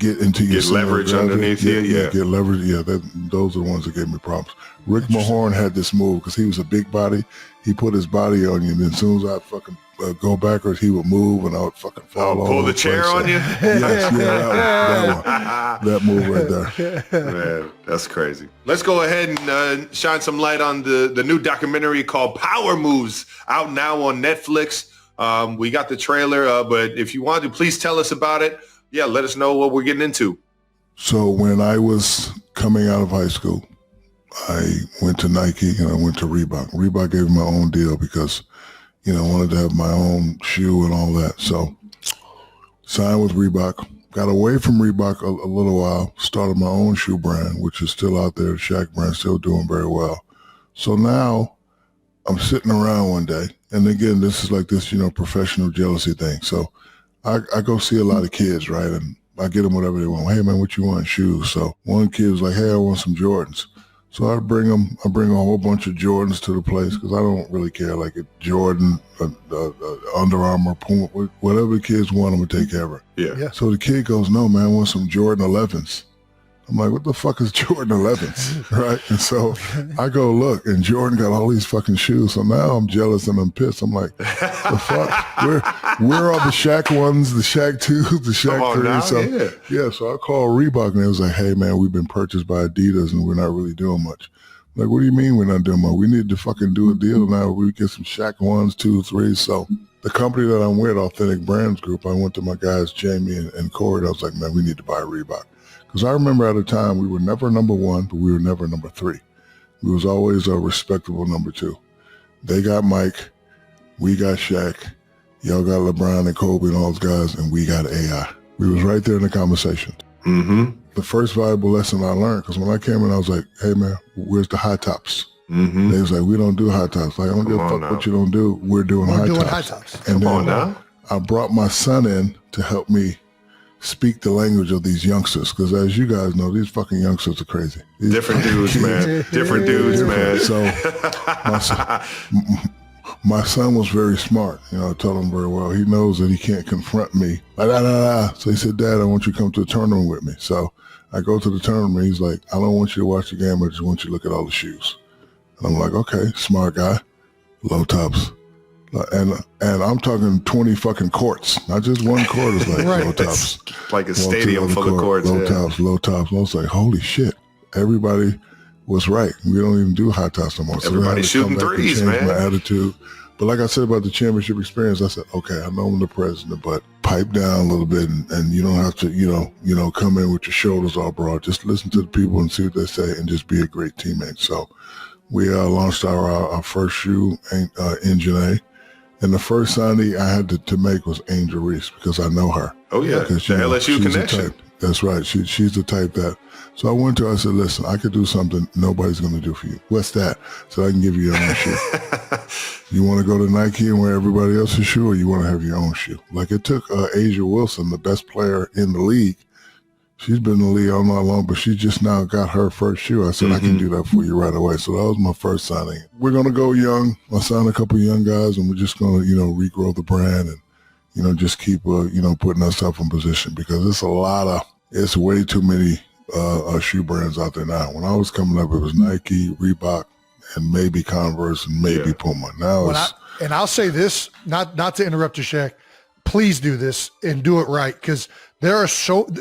into your leverage underneath you. Yeah. Get leverage. Yeah, those are the ones that gave me problems. Rick Mahorn had this move because he was a big body. He put his body on you, and then as soon as I fucking go backwards, he would move, and I would fucking fall over. Pull the chair on you? Yes, that move right there. Man, that's crazy. Let's go ahead and shine some light on the new documentary called Power Moves, out now on Netflix. We got the trailer, but if you want to, please tell us about it. Yeah, let us know what we're getting into. So when I was coming out of high school, I went to Nike and I went to Reebok. Reebok gave me my own deal because, I wanted to have my own shoe and all that. So signed with Reebok, got away from Reebok a little while, started my own shoe brand, which is still out there. The Shaq brand, still doing very well. So now I'm sitting around one day, and again, this is like this, professional jealousy thing. So I go see a lot of kids, right? And I get them whatever they want. Hey man, what you want? Shoes. So one kid was like, hey, I want some Jordans. So I bring a whole bunch of Jordans to the place because I don't really care. Like a Jordan, Under Armour, Puma, whatever the kids want, I'm going to take care of it. Yeah. So the kid goes, no, man, I want some Jordan 11s. I'm like, what the fuck is Jordan 11s, right? And so I go look, and Jordan got all these fucking shoes. So now I'm jealous and I'm pissed. I'm like, the fuck? Where are the Shaq ones, the Shaq 2s, the Shaq 3s? So I called Reebok, and it was like, hey, man, we've been purchased by Adidas, and we're not really doing much. I'm like, what do you mean we're not doing much? We need to fucking do a deal now. We get some Shaq 1s, 2s, 3s. So the company that I'm with, Authentic Brands Group, I went to my guys, Jamie and Corey, and I was like, man, we need to buy Reebok. Because I remember at a time we were never number one, but we were never number three. We was always a respectable number two. They got Mike, we got Shaq, y'all got LeBron and Kobe and all those guys, and we got AI. We was right there in the conversation. Mm-hmm. The first valuable lesson I learned, because when I came in, I was like, hey man, where's the high tops? Mm-hmm. They was like, we don't do high tops. Like, I don't give a fuck what you don't do. We're doing high tops. And then I brought my son in to help me speak the language of these youngsters, because as you guys know, these fucking youngsters are crazy. Different dudes, man. Different dudes, man. So my son was very smart. I told him very well. He knows that he can't confront me. So he said, Dad, I want you to come to a tournament with me. So I go to the tournament. He's like, I don't want you to watch the game. I just want you to look at all the shoes. And I'm like, okay, smart guy, low tops. And I'm talking 20 fucking courts, not just one court. Is like low tops, like a stadium full of courts. Low tops. And I was like, holy shit! Everybody was right. We don't even do high tops no more. So everybody's shooting threes, man. My attitude, but like I said about the championship experience, I said, okay, I know I'm the president, but pipe down a little bit, and you don't have to, come in with your shoulders all broad. Just listen to the people and see what they say, and just be a great teammate. So we launched our first shoe, Engine A. And the first signing I had to make was Angel Reese because I know her. Oh, yeah. Because The LSU she's connection. the type, that's right. She's the type that. So I went to her, I said, listen, I could do something nobody's going to do for you. What's that? So I can give you your own shoe. You want to go to Nike and wear everybody else's shoe, or you want to have your own shoe? Like it took Asia Wilson, the best player in the league. She's been in the league all night long, but she just now got her first shoe. I said, I can do that for you right away. So that was my first signing. We're going to go young. I signed a couple of young guys, and we're just going to, regrow the brand and, just keep, putting ourselves in position because it's way too many shoe brands out there now. When I was coming up, it was Nike, Reebok, and maybe Converse and maybe Puma. Now and I'll say this, not to interrupt you, Shaq, please do this and do it right because there are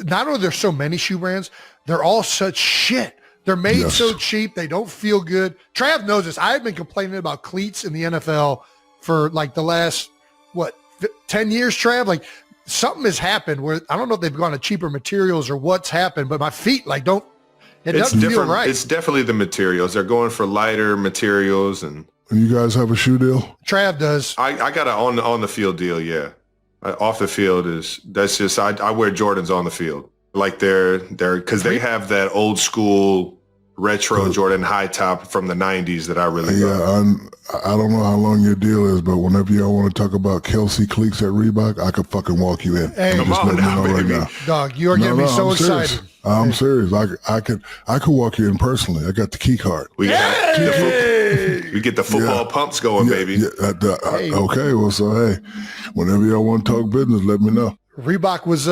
not only there's so many shoe brands, they're all such shit. They're made so cheap, they don't feel good. Trav knows this. I've been complaining about cleats in the NFL for like the last 10 years, Trav. Like something has happened where I don't know if they've gone to cheaper materials or what's happened, but my feet doesn't feel right. It's definitely the materials. They're going for lighter materials and you guys have a shoe deal? Trav does. I got an on the field deal, yeah. Off the field I wear Jordans on the field. Like they're because they have that old school retro Jordan high top from the 90s that I really love. I don't know how long your deal is, but whenever y'all want to talk about Kelce cleats at Reebok, I could fucking walk you in. Hey, come on now, baby. Right now. Dog, you are getting me so excited. I'm serious. I could walk you in personally. I got the key card. We get the football pumps going, baby. Okay, well, so hey, whenever y'all want to talk business, let me know. Reebok was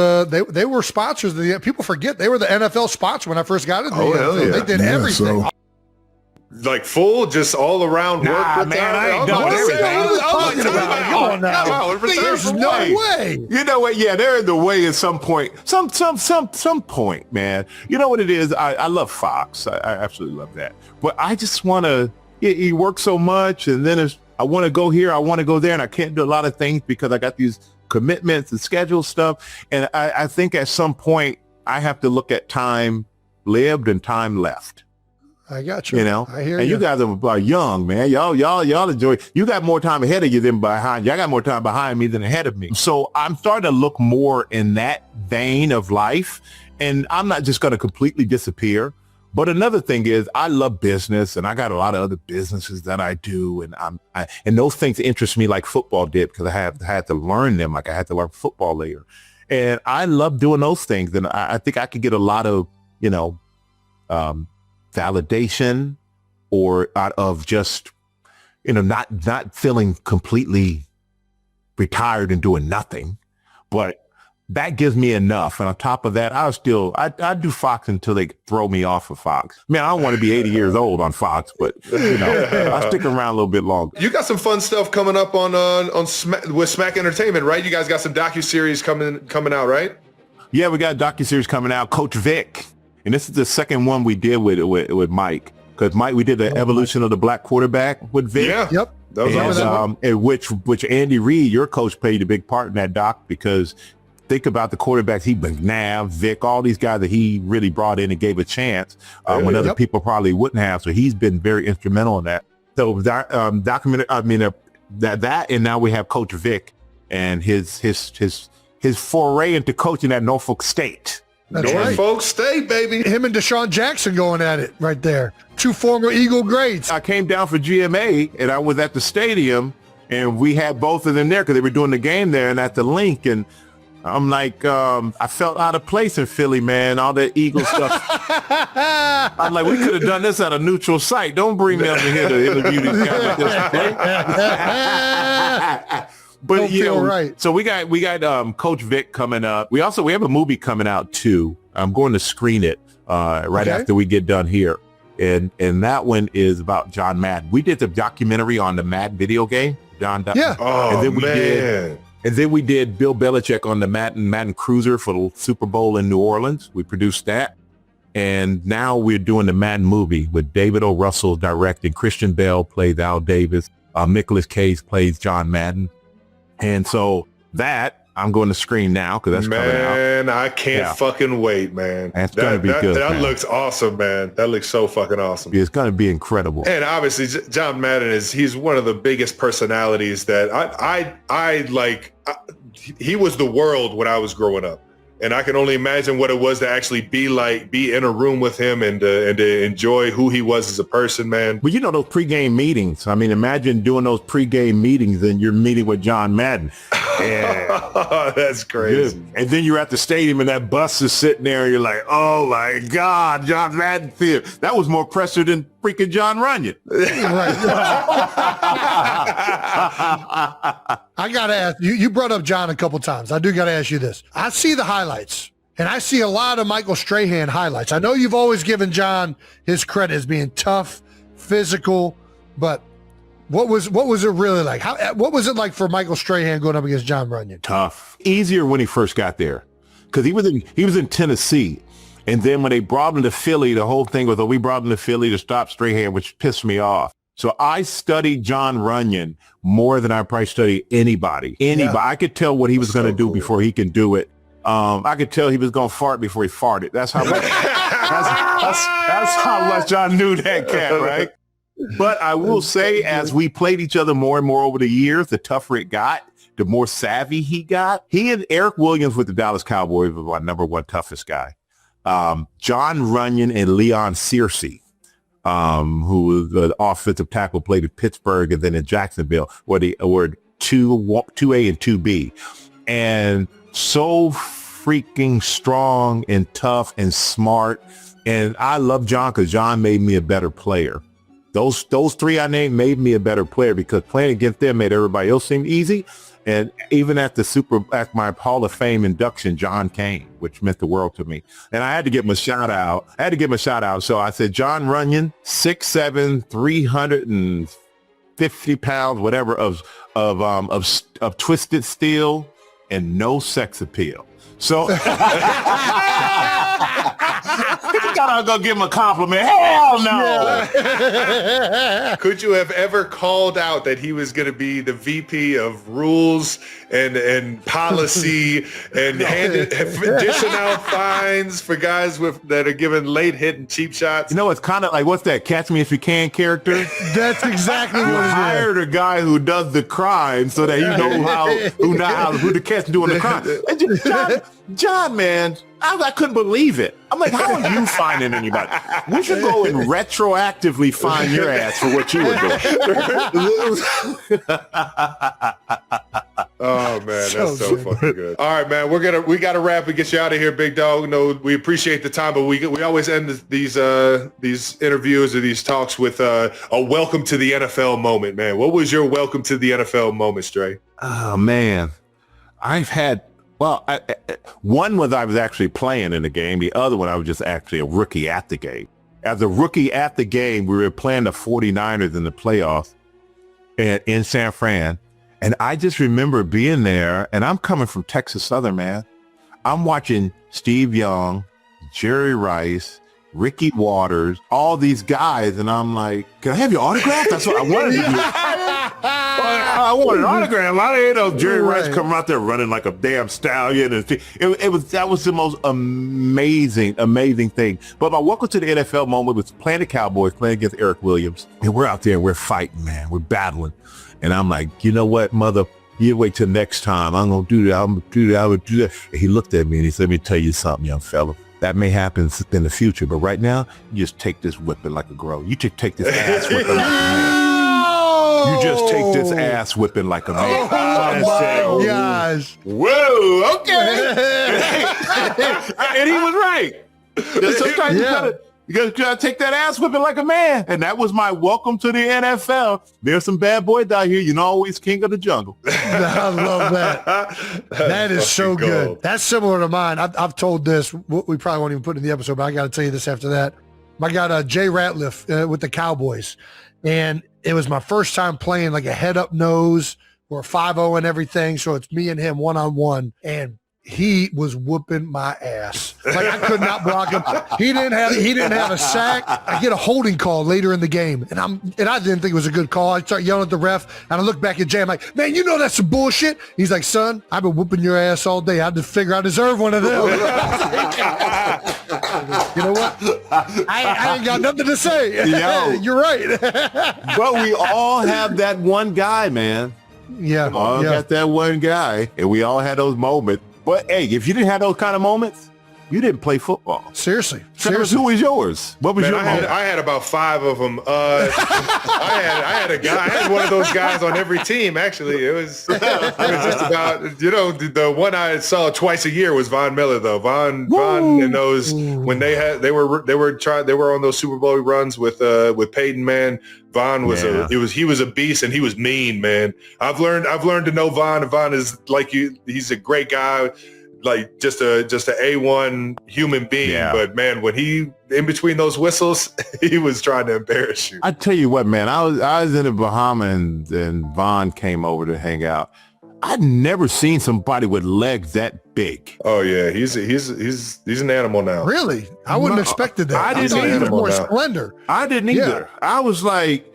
they were sponsors. People forget they were the NFL sponsor when I first got into the NFL. Yeah. They did everything. So, like full, just all around work. Man, I ain't done everything. Come on now. There's no way. You know what? Yeah, they're in the way at some point. Some point, man. You know what it is? I love Fox. I absolutely love that. But I just want to. He works so much, and then I want to go here, I want to go there, and I can't do a lot of things because I got these commitments and schedule stuff. And I think at some point I have to look at time lived and time left. I got you. I hear you. You guys are young, man. Y'all enjoy. You got more time ahead of you than behind you. I got more time behind me than ahead of me. So I'm starting to look more in that vein of life. And I'm not just going to completely disappear. But another thing is I love business and I got a lot of other businesses that I do. And and those things interest me like football did because I had to learn them. Like I had to learn football later. And I love doing those things. And I think I could get a lot of, validation or out of just, not feeling completely retired and doing nothing, but that gives me enough. And on top of that, I do Fox until they throw me off of Fox. Man, I don't want to be 80 years old on Fox, but I'll stick around a little bit longer. You got some fun stuff coming up with Smack Entertainment, right? You guys got some docuseries coming out, right? Yeah, we got a docuseries coming out, Coach Vic. And this is the second one we did with Mike. Because Mike, we did the evolution of the black quarterback with Vic. Yeah. Yep. And which Andy Reid, your coach, played a big part in that doc because think about the quarterbacks, McNabb, Vic, all these guys that he really brought in and gave a chance when other people probably wouldn't have. So he's been very instrumental in that. So documentary, that, and now we have Coach Vic and his foray into coaching at Norfolk State. That's Norfolk State, baby. Him and Deshaun Jackson going at it right there. Two former Eagle greats. I came down for GMA and I was at the stadium and we had both of them there because they were doing the game there and at the link. And I'm like, I felt out of place in Philly, man. All that Eagle stuff. I'm like, we could have done this at a neutral site. Don't bring me over here to interview these guys at this point. But right. So we got Coach Vic coming up. We have a movie coming out too. I'm going to screen it after we get done here. And that one is about John Madden. We did the documentary on the Madden video game. And then we did Bill Belichick on the Madden Cruiser for the Super Bowl in New Orleans. We produced that. And now we're doing the Madden movie with David O. Russell directing. Christian Bale plays Al Davis. Nicolas Cage plays John Madden. And so that I'm going to screen now because that's coming out. Man, I can't fucking wait, man. That's going to be good. That looks awesome, man. That looks so fucking awesome. It's going to be incredible. And obviously, John Madden he's one of the biggest personalities that I like. He was the world when I was growing up. And I can only imagine what it was to actually be in a room with him and to enjoy who he was as a person, man. Well, those pregame meetings. I mean, imagine doing those pregame meetings and you're meeting with John Madden. Yeah. That's crazy. Good. And then you're at the stadium and that bus is sitting there and you're like, oh my God, John Madden Theater. That was more pressure than freaking John Runyon. I got to ask you, you brought up John a couple times. I do got to ask you this. I see the highlights and I see a lot of Michael Strahan highlights. I know you've always given John his credit as being tough, physical, but what was it really like? What was it like for Michael Strahan going up against John Runyon? Tough. Easier when he first got there because he was in Tennessee. And then when they brought him to Philly, the whole thing was, we brought him to Philly to stop Strahan, which pissed me off. So I studied John Runyon more than I probably studied anybody. Yeah. I could tell what he was going to do before he can do it. I could tell he was going to fart before he farted. That's how much, that's how much I knew that cat, right? But I will say, as we played each other more and more over the years, the tougher it got, the more savvy he got. He and Eric Williams with the Dallas Cowboys was my number one toughest guy. John Runyon and Leon Searcy, who was the offensive tackle, played in Pittsburgh and then in Jacksonville, where they were 2A and 2B. And so freaking strong and tough and smart. And I love John because John made me a better player. Those three I named made me a better player because playing against them made everybody else seem easy. And even at my Hall of Fame induction, John came, which meant the world to me. And I had to give him a shout out. So I said, John Runyon, 6'7", 350 pounds, whatever, of twisted steel and no sex appeal. So I thought I was going to give him a compliment. Hell no. Yeah. Could you have ever called out that he was going to be the VP of rules and policy and dishing out fines for guys that are giving late hit and cheap shots? It's kind of like, what's that, Catch Me If You Can character? That's exactly what it is. Hired a guy who does the crime so that you know who to catch doing the crime. And John, man, I couldn't believe it. I'm like, how are you finding anybody? We should go and retroactively find your ass for what you were doing. Oh man, that's so fucking good. All right, man, we gotta wrap and get you out of here, big dog. We appreciate the time, but we always end these interviews or these talks with a welcome to the NFL moment, man. What was your welcome to the NFL moment, Stray? Oh man, I've had. Well, one was I was actually playing in the game. The other one, I was just actually a rookie at the game. As a rookie at the game, we were playing the 49ers in the playoffs in San Fran. And I just remember being there, and I'm coming from Texas Southern, man. I'm watching Steve Young, Jerry Rice, Ricky Waters, all these guys, and I'm like, can I have your autograph? That's what I wanted to do. I want an autograph. I didn't know Jerry Rice coming out there running like a damn stallion. And that was the most amazing thing. But my welcome to the NFL moment was playing the Cowboys, playing against Eric Williams. And we're out there and we're fighting, man. We're battling. And I'm like, you know what, mother, you wait till next time. I'm going to do that. I'm going to do that. I would do that. And he looked at me and he said, let me tell you something, young fella. That may happen in the future, but right now, you just take this whipping like a girl. You take this ass whipping like a man. You just take this ass whipping like a man. Oh my gosh. Whoa, okay. And he was right. Sometimes you gotta take that ass whipping like a man. And that was my welcome to the NFL. There's some bad boys out here. Always king of the jungle. I love that. That is so good. That's similar to mine. I've told this. We probably won't even put it in the episode, but I got to tell you this after that. I got Jay Ratliff with the Cowboys. And it was my first time playing like a head up nose. We're 5-0 and everything. So it's me and him one-on-one. And he was whooping my ass. Like I could not block him. He didn't have a sack. I get a holding call later in the game, and I didn't think it was a good call. I start yelling at the ref, and I look back at Jay. I'm like, man, you know that's some bullshit. He's like, son, I've been whooping your ass all day. I had to figure I deserve one of them. You know what? I ain't got nothing to say. Yo. You're right. But we all have that one guy, man. Yeah. All got that one guy, and we all had those moments. But hey, if you didn't have those kind of moments, you didn't play football. Seriously. Travis, who was yours? What was Man, your moment? I had about 5 of them. I had a guy. I had one of those guys on every team. Actually, it was just about the one I saw twice a year was Von Miller though. Von and those when they were on those Super Bowl runs with Peyton, man. Von was he was a beast and he was mean, man. I've learned to know Von. Von is like he's a great guy. Like just a A1 human being, but man, when he in between those whistles, he was trying to embarrass you. I tell you what, man, I was in the Bahamas and Vaughn came over to hang out. I'd never seen somebody with legs that big. Oh yeah, he's an animal now. Really? I wouldn't have expected that. I didn't thought he was either. more slender. I didn't either. I was like,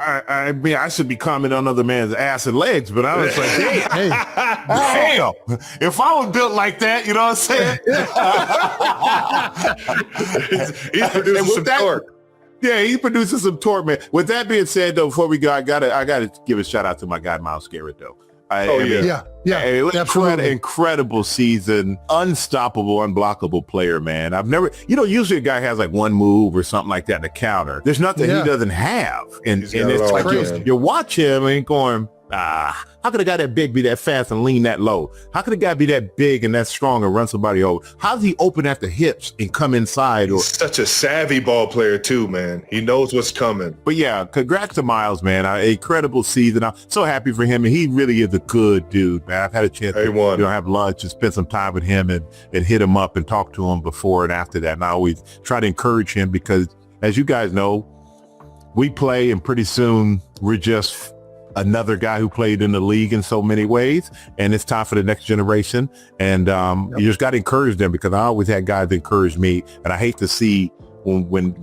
I mean, I should be commenting on other man's ass and legs, but I was like, damn, if I was built like that, you know what I'm saying? he's producing some torque. Yeah, he's producing some torque, man. With that being said, though, before we go, I gotta give a shout out to my guy Miles Garrett, though. Incredible season, unstoppable, unblockable player, man. I've never, usually a guy has like one move or something like that in the counter. There's nothing he doesn't have, and it's like you watch him and going, how could a guy that big be that fast and lean that low? How could a guy be that big and that strong and run somebody over? How does he open at the hips and come inside? He's such a savvy ball player too, man. He knows what's coming. But yeah, congrats to Miles, man. Incredible season. I'm so happy for him, and he really is a good dude, man. I've had a chance to have lunch and spend some time with him and hit him up and talk to him before and after that. And I always try to encourage him because, as you guys know, we play, and pretty soon we're just another guy who played in the league in so many ways, and it's time for the next generation. And you just got to encourage them, because I always had guys that encourage me, and I hate to see when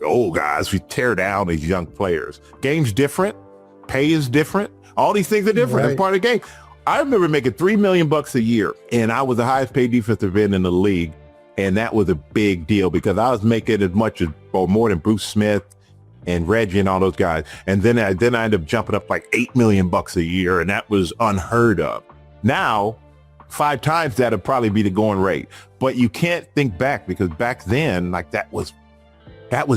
old guys, we tear down these young players. Game's different, pay is different, all these things are different. That's part of the game. I remember making $3 million a year, and I was the highest paid defensive end in the league, and that was a big deal because I was making as much as or more than Bruce Smith and Reggie and all those guys. And then I ended up jumping up like $8 million a year, and that was unheard of. Now, 5 times that'd probably be the going rate. But you can't think back, because back then, like that was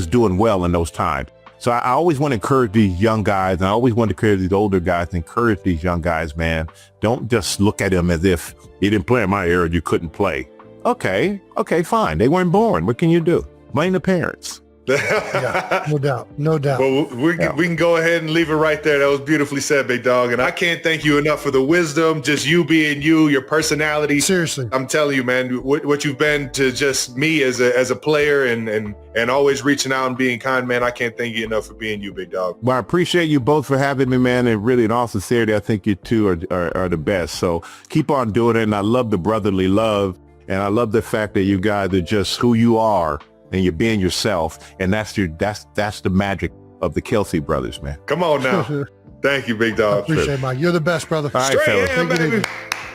doing well in those times. So I always want to encourage these young guys, and I always want to encourage these older guys, encourage these young guys, man. Don't just look at them as if you didn't play in my era, you couldn't play. Okay, fine. They weren't born. What can you do? Blame the parents. Yeah, no doubt. Well, we can go ahead and leave it right there. That was beautifully said, big dog. And I can't thank you enough for the wisdom, just you being you, your personality. Seriously, I'm telling you, man, what you've been to just me as a player, and always reaching out and being kind, man. I can't thank you enough for being you, big dog. Well, I appreciate you both for having me, man. And really, in all sincerity, I think you two are the best. So keep on doing it. And I love the brotherly love, and I love the fact that you guys are just who you are, and you're being yourself, and that's the magic of the Kelce brothers, man. Come on now. Thank you, big dog. I appreciate Mike. You're the best, brother. All right, fellas. Baby.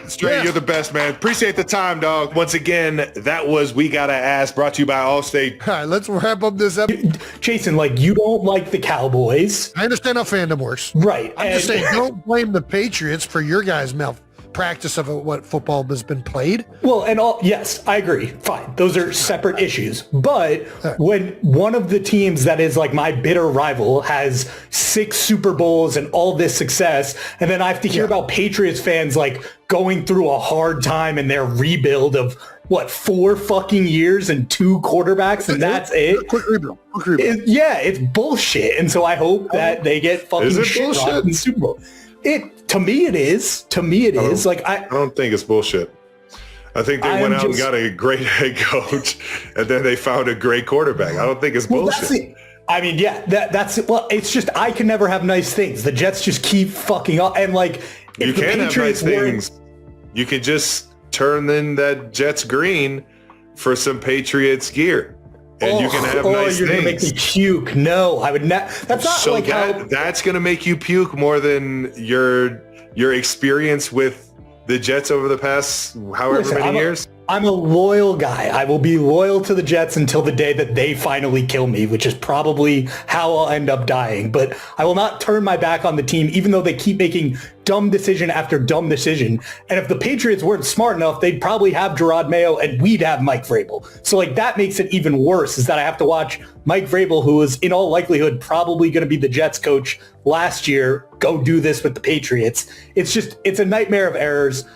Straight, you're the best, man. Appreciate the time, dog. Once again, that was We Gotta Ask, brought to you by Allstate. All right, let's wrap up this episode. Jason, you don't like the Cowboys. I understand how fandom works. Right. I'm just saying, don't blame the Patriots for your guys' malpractice of what football has been played. Well, yes, I agree. Fine. Those are separate issues. But when one of the teams that is like my bitter rival has 6 Super Bowls and all this success, and then I have to hear about Patriots fans going through a hard time in their rebuild of 4 fucking years and 2 quarterbacks, and that's it. Quick rebuild. It's bullshit. And so I hope that they get fucking shit in the Super Bowl. To me it is. I don't think it's bullshit. I think they went out and got a great head coach, and then they found a great quarterback. I don't think it's bullshit. I mean, that's it. Well, it's just I can never have nice things. The Jets just keep fucking up, and You if the can have nice Patriots weren't- things. You can just turn in that Jets green for some Patriots gear, and you can have nice you're things. gonna make me puke. No, I would not. That's not So like how. that's gonna make you puke more than your experience with the Jets over the past however many years. I'm a loyal guy. I will be loyal to the Jets until the day that they finally kill me, which is probably how I'll end up dying. But I will not turn my back on the team, even though they keep making dumb decision after dumb decision. And if the Patriots weren't smart enough, they'd probably have Gerard Mayo and we'd have Mike Vrabel. So like that makes it even worse, is that I have to watch Mike Vrabel, who was in all likelihood probably going to be the Jets coach last year, go do this with the Patriots. It's a nightmare of errors.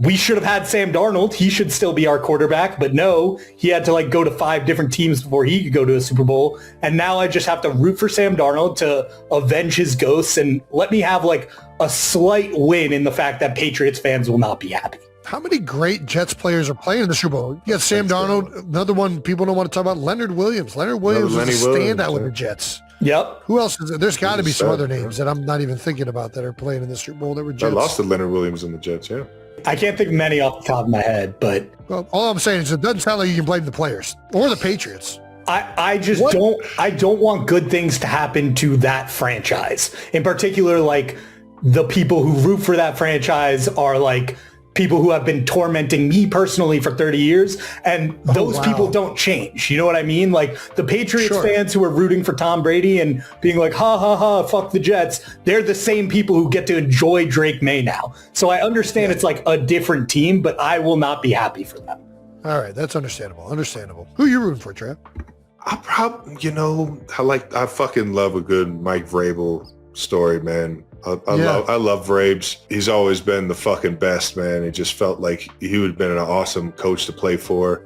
We should have had Sam Darnold. He should still be our quarterback, but no, he had to like go to 5 different teams before he could go to a Super Bowl. And now I just have to root for Sam Darnold to avenge his ghosts and let me have like a slight win in the fact that Patriots fans will not be happy. How many great Jets players are playing in the Super Bowl? You got Sam Darnold, another one people don't want to talk about, Leonard Williams. Leonard Williams was a standout with the Jets. Yep. Who else is there? There's got to be some other names that I'm not even thinking about that are playing in the Super Bowl that were Jets. I lost to Leonard Williams in the Jets, yeah. I can't think of many off the top of my head, but Well, all I'm saying is it doesn't sound like you can blame the players or the Patriots. I just don't want good things to happen to that franchise. In particular, like the people who root for that franchise are like people who have been tormenting me personally for 30 years. And those people don't change. You know what I mean? Like the Patriots fans who are rooting for Tom Brady and being like, ha, ha, ha, fuck the Jets. They're the same people who get to enjoy Drake May now. So I understand it's like a different team, but I will not be happy for them. All right. That's understandable. Understandable. Who are you rooting for, Trav? I fucking love a good Mike Vrabel story, man. I love Vrabes. He's always been the fucking best, man. It just felt like he would have been an awesome coach to play for.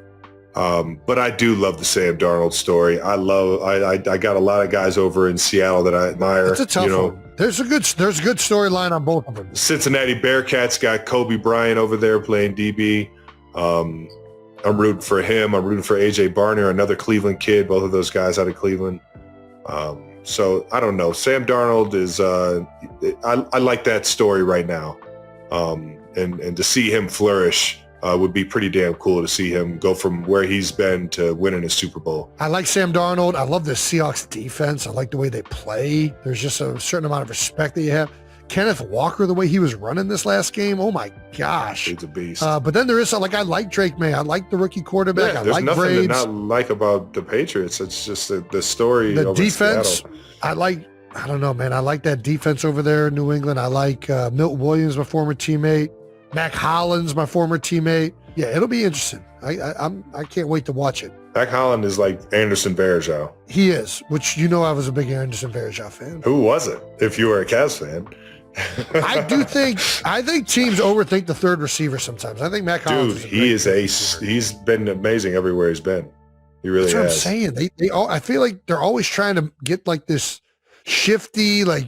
But I do love the Sam Darnold story. I got a lot of guys over in Seattle that I admire. It's a tough one. There's a good storyline on both of them. Cincinnati Bearcats got Kobe Bryant over there playing DB. I'm rooting for him. I'm rooting for AJ Barner, another Cleveland kid. Both of those guys out of Cleveland. So I don't know. Sam Darnold is, I like that story right now. And to see him flourish would be pretty damn cool to see him go from where he's been to winning a Super Bowl. I like Sam Darnold. I love the Seahawks defense. I like the way they play. There's just a certain amount of respect that you have. Kenneth Walker, the way he was running this last game, oh my gosh. He's a beast. But then there is, I like Drake May. I like the rookie quarterback. Yeah, I there's like nothing Braves. to not like about the Patriots. It's just the story. The over defense, Seattle. I don't know, man. I like that defense over there in New England. I like Milton Williams, my former teammate. Mac Hollins, my former teammate. Yeah, it'll be interesting. I can't wait to watch it. Mac Holland is like Anderson Varejao. He is, which I was a big Anderson Varejao fan. Who wasn't? If you were a Cavs fan. I think teams overthink the third receiver sometimes. I think Mac Hollins. Dude, he is he's been amazing everywhere he's been. He really That's what I'm has. saying. They all, I feel like they're always trying to get like this shifty, like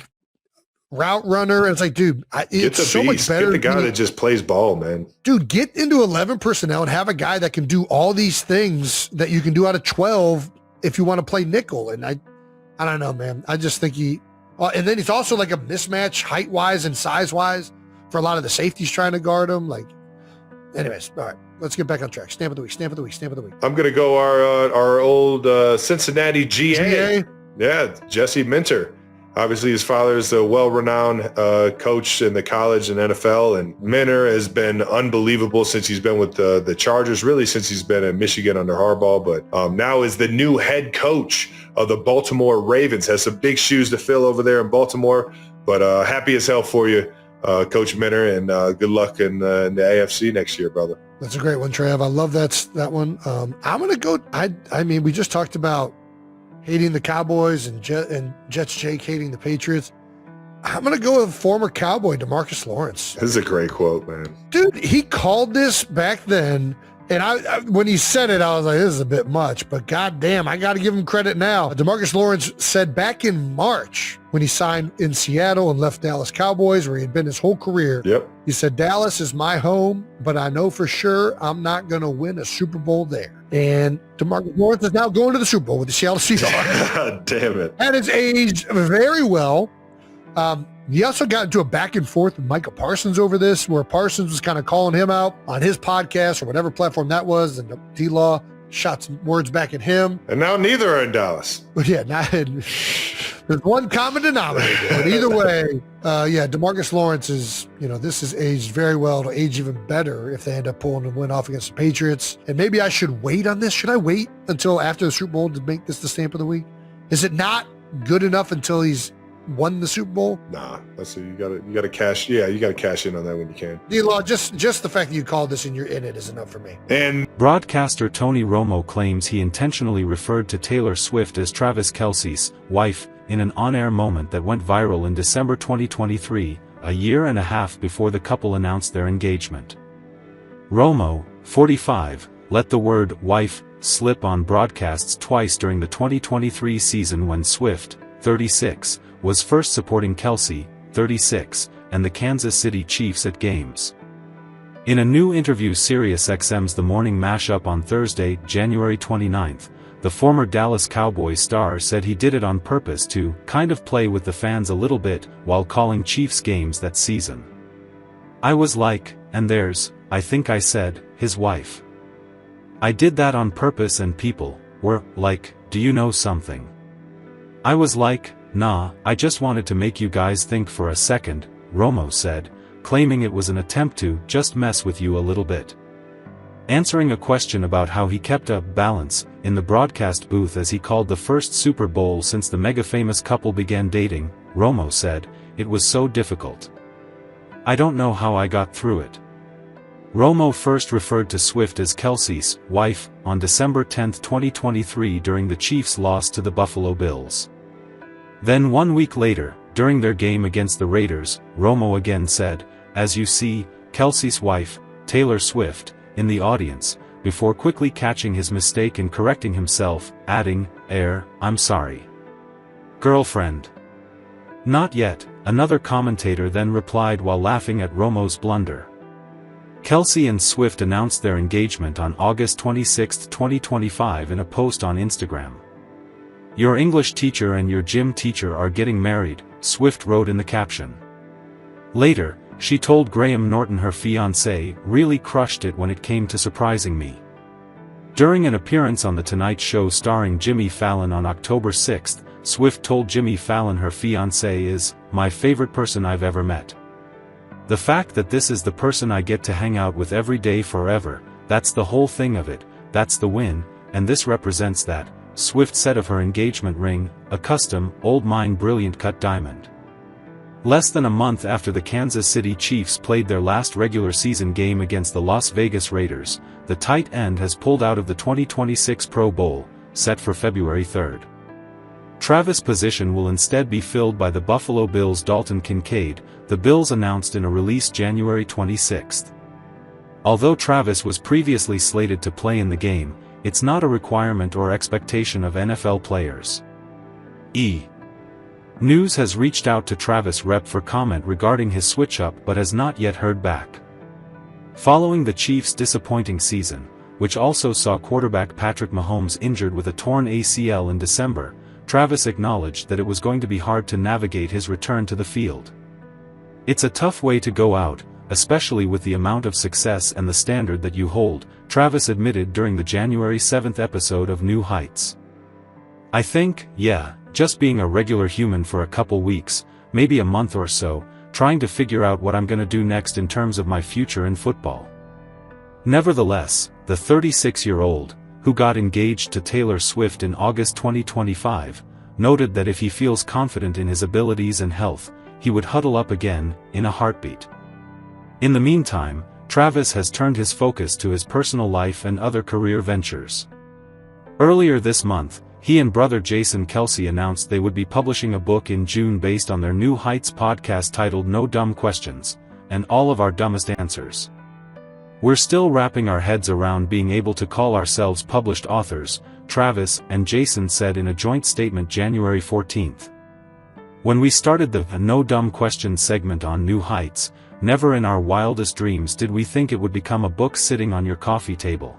route runner. And it's like, dude, it's so much better. Get the guy that just plays ball, man. Dude, get into 11 personnel and have a guy that can do all these things that you can do out of 12 if you want to play nickel. And I don't know, man. I just think and then he's also like a mismatch height-wise and size-wise for a lot of the safeties trying to guard him. Like, anyways, all right, let's get back on track. Stamp of the week. I'm going to go our old Cincinnati GA. Yeah, Jesse Minter. Obviously, his father is a well-renowned coach in the college and NFL, and Minter has been unbelievable since he's been with the Chargers, really since he's been in Michigan under Harbaugh, but now is the new head coach of the Baltimore Ravens. Has some big shoes to fill over there in Baltimore, but happy as hell for you, Coach Minter, and good luck in the AFC next year, brother. That's a great one, Trav. I love that one. I'm going to go, I mean, we just talked about hating the Cowboys and Jets Jake hating the Patriots. I'm going to go with former Cowboy DeMarcus Lawrence. This is a great quote, man. Dude, he called this back then. And I when he said it, I was like, this is a bit much. But goddamn, I got to give him credit now. DeMarcus Lawrence said back in March when he signed in Seattle and left Dallas Cowboys, where he had been his whole career. Yep. He said, Dallas is my home, but I know for sure I'm not going to win a Super Bowl there. And DeMarcus Lawrence is now going to the Super Bowl with the Seattle Seahawks. God damn it. And it's aged very well. He also got into a back and forth with Micah Parsons over this, where Parsons was kind of calling him out on his podcast or whatever platform that was, and D-Law shot some words back at him. And now neither are in Dallas. But yeah, there's one common denominator. But either way, DeMarcus Lawrence is, this has aged very well. It'll age even better if they end up pulling a win off against the Patriots. And maybe I should wait on this. Should I wait until after the Super Bowl to make this the stamp of the week? Is it not good enough until he's won the Super Bowl? Nah, that's it. You gotta cash. Yeah, you gotta cash in on that when you can. D-Law, just the fact that you called this and you're in it is enough for me. And broadcaster Tony Romo claims he intentionally referred to Taylor Swift as Travis Kelce's wife in an on-air moment that went viral in December 2023, a year and a half before the couple announced their engagement. Romo, 45, let the word wife slip on broadcasts twice during the 2023 season when Swift, 36, was first supporting Kelce, 36, and the Kansas City Chiefs at games. In a new interview SiriusXM's The Morning Mashup on Thursday, January 29th, the former Dallas Cowboys star said he did it on purpose to kind of play with the fans a little bit while calling Chiefs games that season. I was like, and there's, I think I said, his wife. I did that on purpose and people were like, do you know something? I was like, nah, I just wanted to make you guys think for a second, Romo said, claiming it was an attempt to just mess with you a little bit. Answering a question about how he kept a balance in the broadcast booth as he called the first Super Bowl since the mega-famous couple began dating, Romo said, it was so difficult. I don't know how I got through it. Romo first referred to Swift as Kelce's wife on December 10, 2023 during the Chiefs' loss to the Buffalo Bills. Then 1 week later, during their game against the Raiders, Romo again said, as you see, Kelce's wife, Taylor Swift, in the audience, before quickly catching his mistake and correcting himself, adding, I'm sorry. Girlfriend. Not yet, another commentator then replied while laughing at Romo's blunder. Kelce and Swift announced their engagement on August 26, 2025 in a post on Instagram. Your English teacher and your gym teacher are getting married, Swift wrote in the caption. Later, she told Graham Norton her fiancé really crushed it when it came to surprising me. During an appearance on The Tonight Show starring Jimmy Fallon on October 6, Swift told Jimmy Fallon her fiancé is my favorite person I've ever met. The fact that this is the person I get to hang out with every day forever, that's the whole thing of it, that's the win, and this represents that, Swift said of her engagement ring, a custom, old mine brilliant cut diamond. Less than a month after the Kansas City Chiefs played their last regular season game against the Las Vegas Raiders, the tight end has pulled out of the 2026 Pro Bowl, set for February 3. Travis' position will instead be filled by the Buffalo Bills' Dalton Kincaid, the Bills announced in a release January 26. Although Travis was previously slated to play in the game, it's not a requirement or expectation of NFL players. News has reached out to Travis' rep for comment regarding his switch-up but has not yet heard back. Following the Chiefs' disappointing season, which also saw quarterback Patrick Mahomes injured with a torn ACL in December, Travis acknowledged that it was going to be hard to navigate his return to the field. It's a tough way to go out, especially with the amount of success and the standard that you hold, Travis admitted during the January 7 episode of New Heights. I think, just being a regular human for a couple weeks, maybe a month or so, trying to figure out what I'm gonna do next in terms of my future in football. Nevertheless, the 36-year-old, who got engaged to Taylor Swift in August 2025, noted that if he feels confident in his abilities and health, he would huddle up again, in a heartbeat. In the meantime, Travis has turned his focus to his personal life and other career ventures. Earlier this month, he and brother Jason Kelce announced they would be publishing a book in June based on their New Heights podcast titled No Dumb Questions, and All of Our Dumbest Answers. We're still wrapping our heads around being able to call ourselves published authors, Travis and Jason said in a joint statement January 14. When we started the No Dumb Questions segment on New Heights, never in our wildest dreams did we think it would become a book sitting on your coffee table.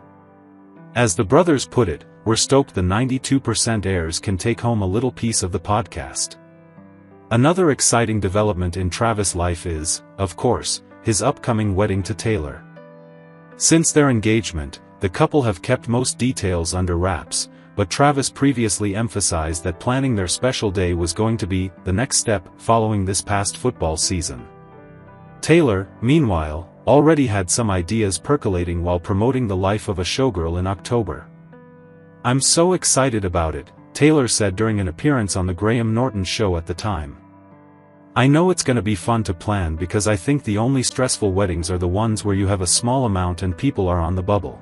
As the brothers put it, we're stoked the 92% heirs can take home a little piece of the podcast. Another exciting development in Travis' life is, of course, his upcoming wedding to Taylor. Since their engagement, the couple have kept most details under wraps, but Travis previously emphasized that planning their special day was going to be the next step following this past football season. Taylor, meanwhile, already had some ideas percolating while promoting the life of a showgirl in October. "I'm so excited about it," Taylor said during an appearance on the Graham Norton show at the time. "I know it's gonna be fun to plan because I think the only stressful weddings are the ones where you have a small amount and people are on the bubble."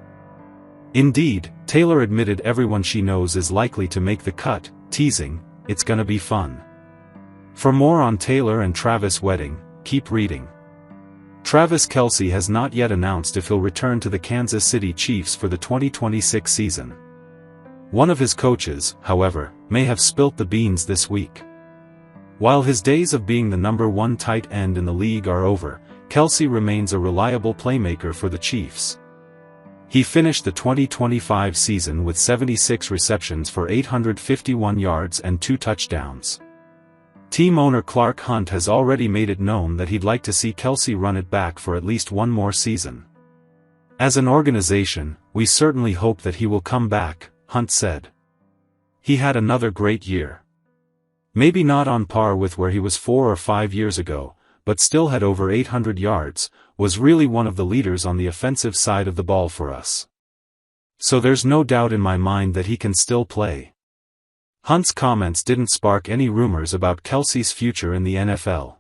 Indeed, Taylor admitted everyone she knows is likely to make the cut, teasing, "It's gonna be fun." For more on Taylor and Travis' wedding, keep reading. Travis Kelce has not yet announced if he'll return to the Kansas City Chiefs for the 2026 season. One of his coaches, however, may have spilt the beans this week. While his days of being the #1 tight end in the league are over, Kelce remains a reliable playmaker for the Chiefs. He finished the 2025 season with 76 receptions for 851 yards and 2 touchdowns. Team owner Clark Hunt has already made it known that he'd like to see Kelce run it back for at least one more season. "As an organization, we certainly hope that he will come back," Hunt said. "He had another great year. Maybe not on par with where he was 4 or 5 years ago, but still had over 800 yards, was really one of the leaders on the offensive side of the ball for us. So there's no doubt in my mind that he can still play." Hunt's comments didn't spark any rumors about Kelce's future in the NFL.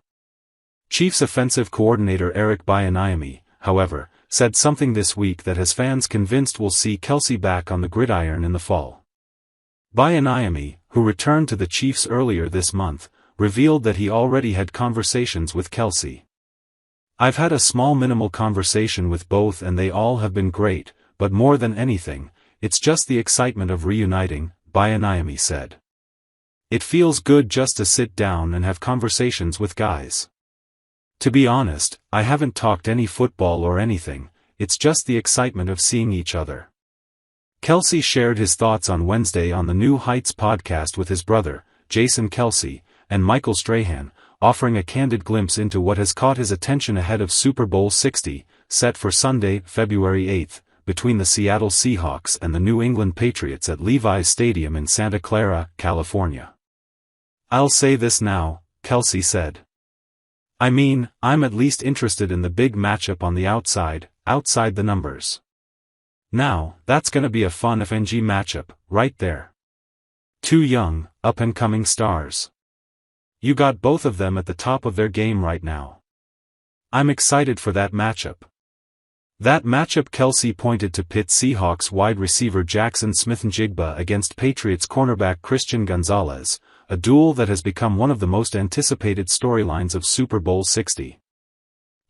Chiefs offensive coordinator Eric Bieniemy, however, said something this week that has fans convinced we'll see Kelce back on the gridiron in the fall. Bieniemy, who returned to the Chiefs earlier this month, revealed that he already had conversations with Kelce. "I've had a small minimal conversation with both and they all have been great, but more than anything, it's just the excitement of reuniting," Bieniemy said. "It feels good just to sit down and have conversations with guys. To be honest, I haven't talked any football or anything, it's just the excitement of seeing each other." Kelce shared his thoughts on Wednesday on the New Heights podcast with his brother, Jason Kelce, and Michael Strahan, offering a candid glimpse into what has caught his attention ahead of Super Bowl 60, set for Sunday, February 8, between the Seattle Seahawks and the New England Patriots at Levi's Stadium in Santa Clara, California. "I'll say this now," Kelce said. "I mean, I'm at least interested in the big matchup on the outside the numbers. Now, that's gonna be a fun FNG matchup, right there. Two young, up-and-coming stars. You got both of them at the top of their game right now. I'm excited for that matchup." That matchup. Kelce pointed to pit Seahawks wide receiver Jackson Smith-Njigba against Patriots cornerback Christian Gonzalez, a duel that has become one of the most anticipated storylines of Super Bowl 60.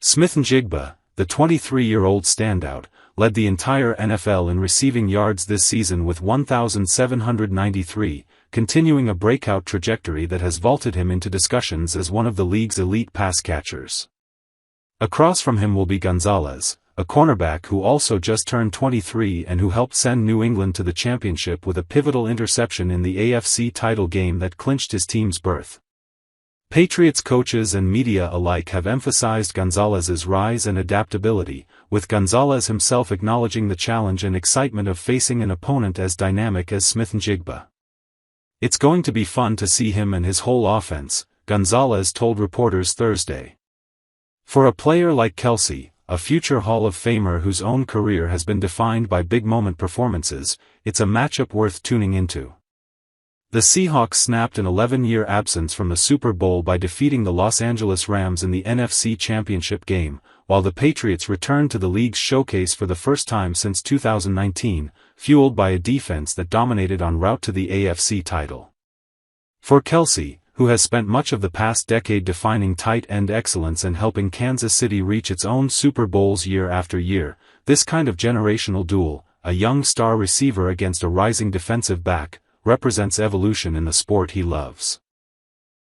Smith-Njigba, the 23-year-old standout, led the entire NFL in receiving yards this season with 1,793, continuing a breakout trajectory that has vaulted him into discussions as one of the league's elite pass catchers. Across from him will be Gonzalez, a cornerback who also just turned 23 and who helped send New England to the championship with a pivotal interception in the AFC title game that clinched his team's berth. Patriots coaches and media alike have emphasized Gonzalez's rise and adaptability, with Gonzalez himself acknowledging the challenge and excitement of facing an opponent as dynamic as Smith-Njigba. "It's going to be fun to see him and his whole offense," Gonzalez told reporters Thursday. For a player like Kelce, a future Hall of Famer whose own career has been defined by big-moment performances, it's a matchup worth tuning into. The Seahawks snapped an 11-year absence from the Super Bowl by defeating the Los Angeles Rams in the NFC Championship game, while the Patriots returned to the league's showcase for the first time since 2019, fueled by a defense that dominated en route to the AFC title. For Kelce, who has spent much of the past decade defining tight end excellence and helping Kansas City reach its own Super Bowls year after year, this kind of generational duel, a young star receiver against a rising defensive back, represents evolution in the sport he loves.